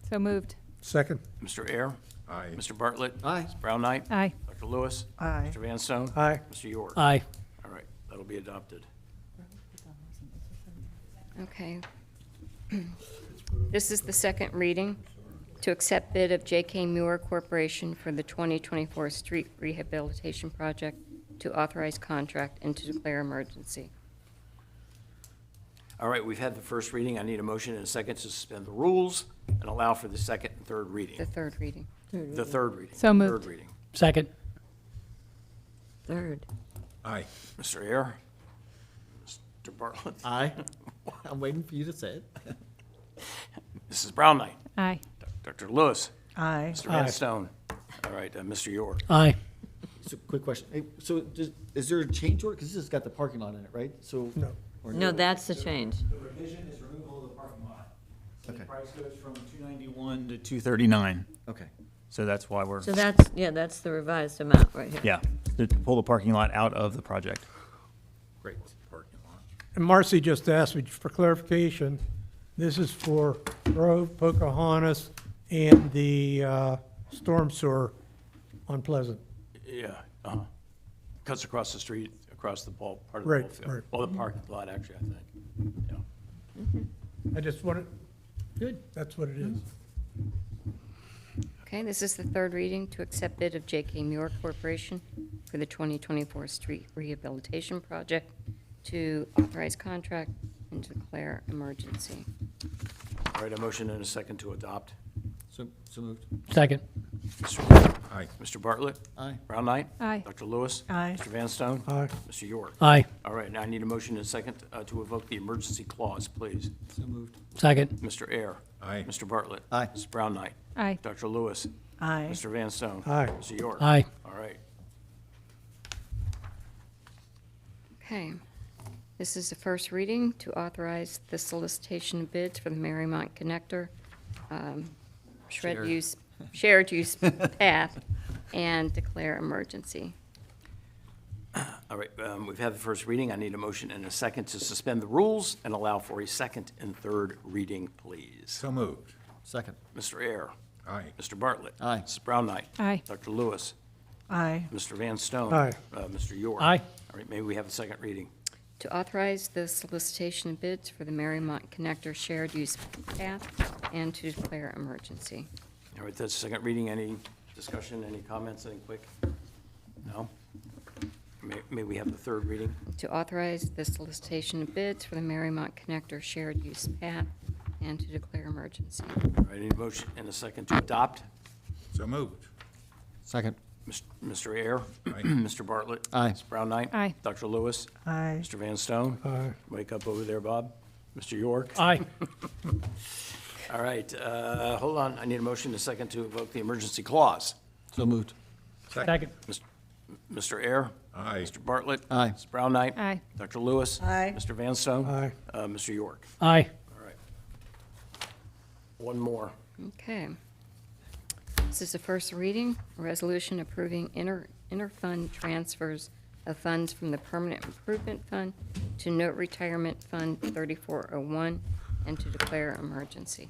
So moved. second. Mr. Air? Aye. Mr. Bartlett? Aye. Ms. Brown Knight? Aye. Dr. Lewis? Aye. Mr. Vanstone? Aye. Mr. York? Aye. All right, that'll be adopted. Okay. This is the second reading to accept bid of J.K. Muir Corporation for the 2024 Street Rehabilitation Project, to authorize contract and to declare emergency. All right, we've had the first reading. I need a motion and a second to suspend the rules and allow for the second and third reading. The third reading. The third reading. So moved. Third reading. Second. Third. Aye. Mr. Air? Mr. Bartlett? Aye. I'm waiting for you to say it. Mrs. Brown Knight? Aye. Dr. Lewis? Aye. Mr. Vanstone? All right, Mr. York? Aye. So, quick question. Hey, so is there a change order? Because this has got the parking lot in it, right? So. No. or No, that's the change. The revision is removal of the parking lot. So the Okay. price goes from 291 to 239. Okay. So that's why we're, So that's the revised amount right here. yeah, to pull the parking lot out of the project. Great. Parking lot. And Marcy just asked me for clarification. This is for Grove, Pocahontas, and the storm sewer on Pleasant. Yeah, cuts across the street, across the ball, part of the Right, ball field. right. Well, the parking lot, actually, I think. Yeah. I just wanted, good, that's what it is. Okay, this is the third reading to accept bid of J.K. Muir Corporation for the 2024 Street Rehabilitation Project, to authorize contract and to declare emergency. All right, a motion and a second to adopt. So moved. Second. Mr. Air? Aye. Mr. Bartlett? Aye. Brown Knight? Aye. Dr. Lewis? Aye. Mr. Vanstone? Aye. Mr. York? Aye. All right, now I need a motion and a second to evoke the emergency clause, please. So moved. Second. Mr. Air? Aye. Mr. Bartlett? Aye. Mrs. Brown Knight? Aye. Dr. Lewis? Aye. Mr. Vanstone? Aye. Mr. York? Aye. All right. Okay. This is the first reading to authorize the solicitation of bids for the Mariemont Connector, shared use path, and declare emergency. All right, we've had the first reading. I need a motion and a second to suspend the rules and allow for a second and third reading, please. So moved. Second. Mr. Air? Aye. Mr. Bartlett? Aye. Mrs. Brown Knight? Aye. Dr. Lewis? Aye. Mr. Vanstone? Aye. Mr. York? Aye. All right, may we have a second reading? To authorize the solicitation of bids for the Mariemont Connector shared use path and to declare emergency. All right, that's the second reading. Any discussion, any comments, anything quick? No? May we have the third reading? To authorize the solicitation of bids for the Mariemont Connector shared use path and to declare emergency. All right, any motion and a second to adopt? So moved. Second. Mr. Air? Aye. Mr. Bartlett? Aye. Ms. Brown Knight? Aye. Dr. Lewis? Aye. Mr. Vanstone? Aye. Wake up over there, Bob. Mr. York? Aye. All right, hold on. I need a motion and a second to evoke the emergency clause. So moved. Second. Mr. Air? Aye. Mr. Bartlett? Aye. Ms. Brown Knight? Aye. Dr. Lewis? Aye. Mr. Vanstone? Aye. Mr. York? Aye. All right. One more. Okay. This is the first reading, a resolution approving inter-fund transfers of funds from the Permanent Improvement Fund to Note Retirement Fund 3401 and to declare emergency.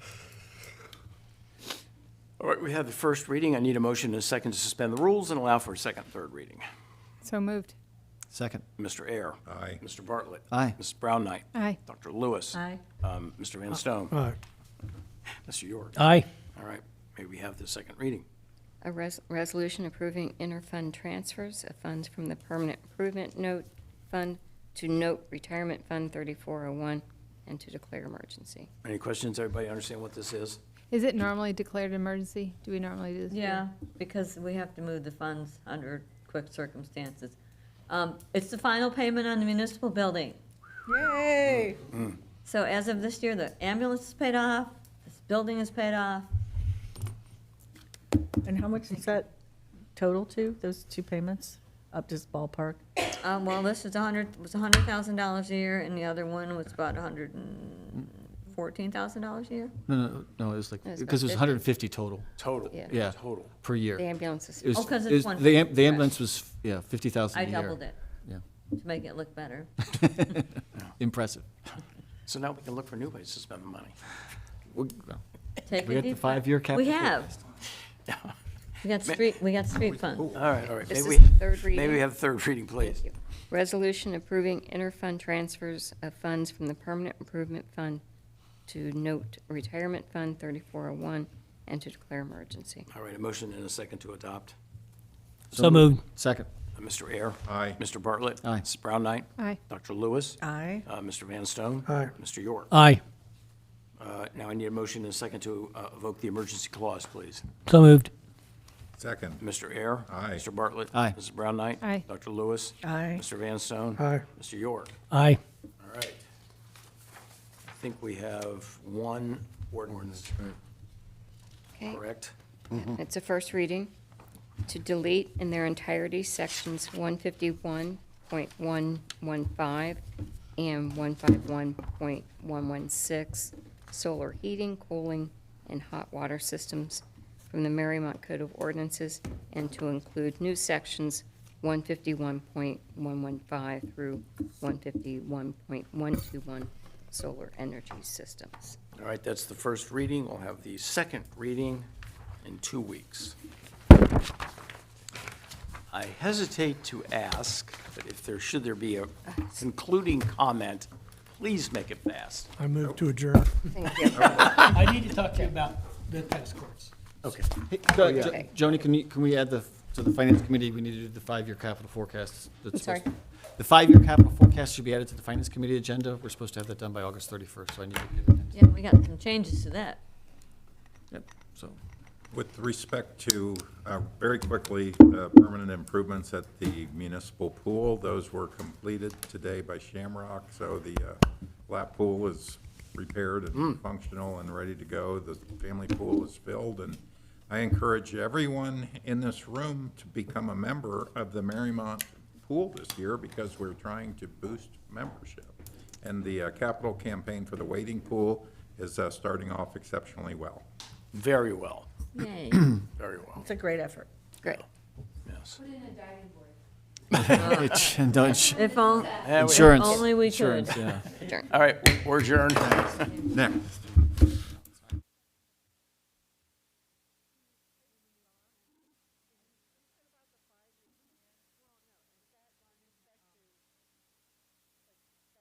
All right, we have the first reading. I need a motion and a second to suspend the rules and allow for a second and third reading. So moved. Second. Mr. Ayer. Aye. Mr. Bartlett. Aye. Mrs. Brown Knight. Aye. Dr. Lewis. Aye. Mr. Van Stone. Aye. Mr. York. Aye. All right, may we have the second reading? A resolution approving interfund transfers of funds from the Permanent Improvement Note Fund to Note Retirement Fund 3401 and to declare emergency. Any questions? Everybody understand what this is? Is it normally declared emergency? Do we normally do this? Yeah, because we have to move the funds under quick circumstances. It's the final payment on the municipal building. Yay! So as of this year, the ambulance is paid off, this building is paid off. And how much is that total to, those two payments, up to this ballpark? Well, this is was $100,000 a year, and the other one was about $114,000 a year. No, it was like, It was because it was about 150 total. Total. Yeah. Yeah. Total. Per year. The ambulance is. It was- Oh, 'cause it it's was- one- the ambulance was, 50,000 a I year. doubled it Yeah. to make it look better. Impressive. So now we can look for new ways to spend the money. Well, Take We a got the deep breath. 5-year capital We have. We got street funds. All right, all right. This May is we- the third reading. May we have the third reading, please? Thank you. Resolution approving interfund transfers of funds from the Permanent Improvement Fund to Note Retirement Fund 3401 and to declare emergency. All right, a motion and a second to adopt. So moved. Second. Mr. Ayer. Aye. Mr. Bartlett. Aye. Mrs. Brown Knight. Aye. Dr. Lewis. Aye. Mr. Van Stone. Aye. Mr. York. Aye. Now I need a motion and a second to evoke the emergency clause, please. So moved. Second. Mr. Ayer. Aye. Mr. Bartlett. Aye. Mrs. Brown Knight. Aye. Dr. Lewis. Aye. Mr. Van Stone. Aye. Mr. York. Aye. All right. I think we have one ordinance, Okay, correct? it's a first reading. To delete in their entirety sections 151.115 and 151.116, solar heating, cooling, and hot water systems from the Mariemont Code of Ordinances, and to include new sections 151.115 through 151.121, solar energy systems. All right, that's the first reading. We'll have the second reading in 2 weeks. I hesitate to ask, but if should there be a concluding comment, please make it fast. I move to adjourn. Thank you. I need to talk to you about the tennis courts. Okay. Okay. Joni, can we add to the finance committee, we need to do the 5-year capital forecast. I'm sorry? The 5-year capital forecast should be added to the finance committee agenda. We're supposed to have that done by August 31st, so I need to get it in. Yeah, we got some changes to that. Yep, so. With respect to, very quickly, permanent improvements at the municipal pool, those were completed today by Shamrock, so the lap pool is repaired and functional and ready to go. The family pool is filled, and I encourage everyone in this room to become a member of the Mariemont pool this year because we're trying to boost membership. And the capital campaign for the wading pool is starting off exceptionally well. Very well, Yay. very well, It's a great effort. Great. yes. Indulge. If only, Yeah, we- Insurance. only we could. Insurance, yeah. Adjourn. All right, we're adjourned. Next.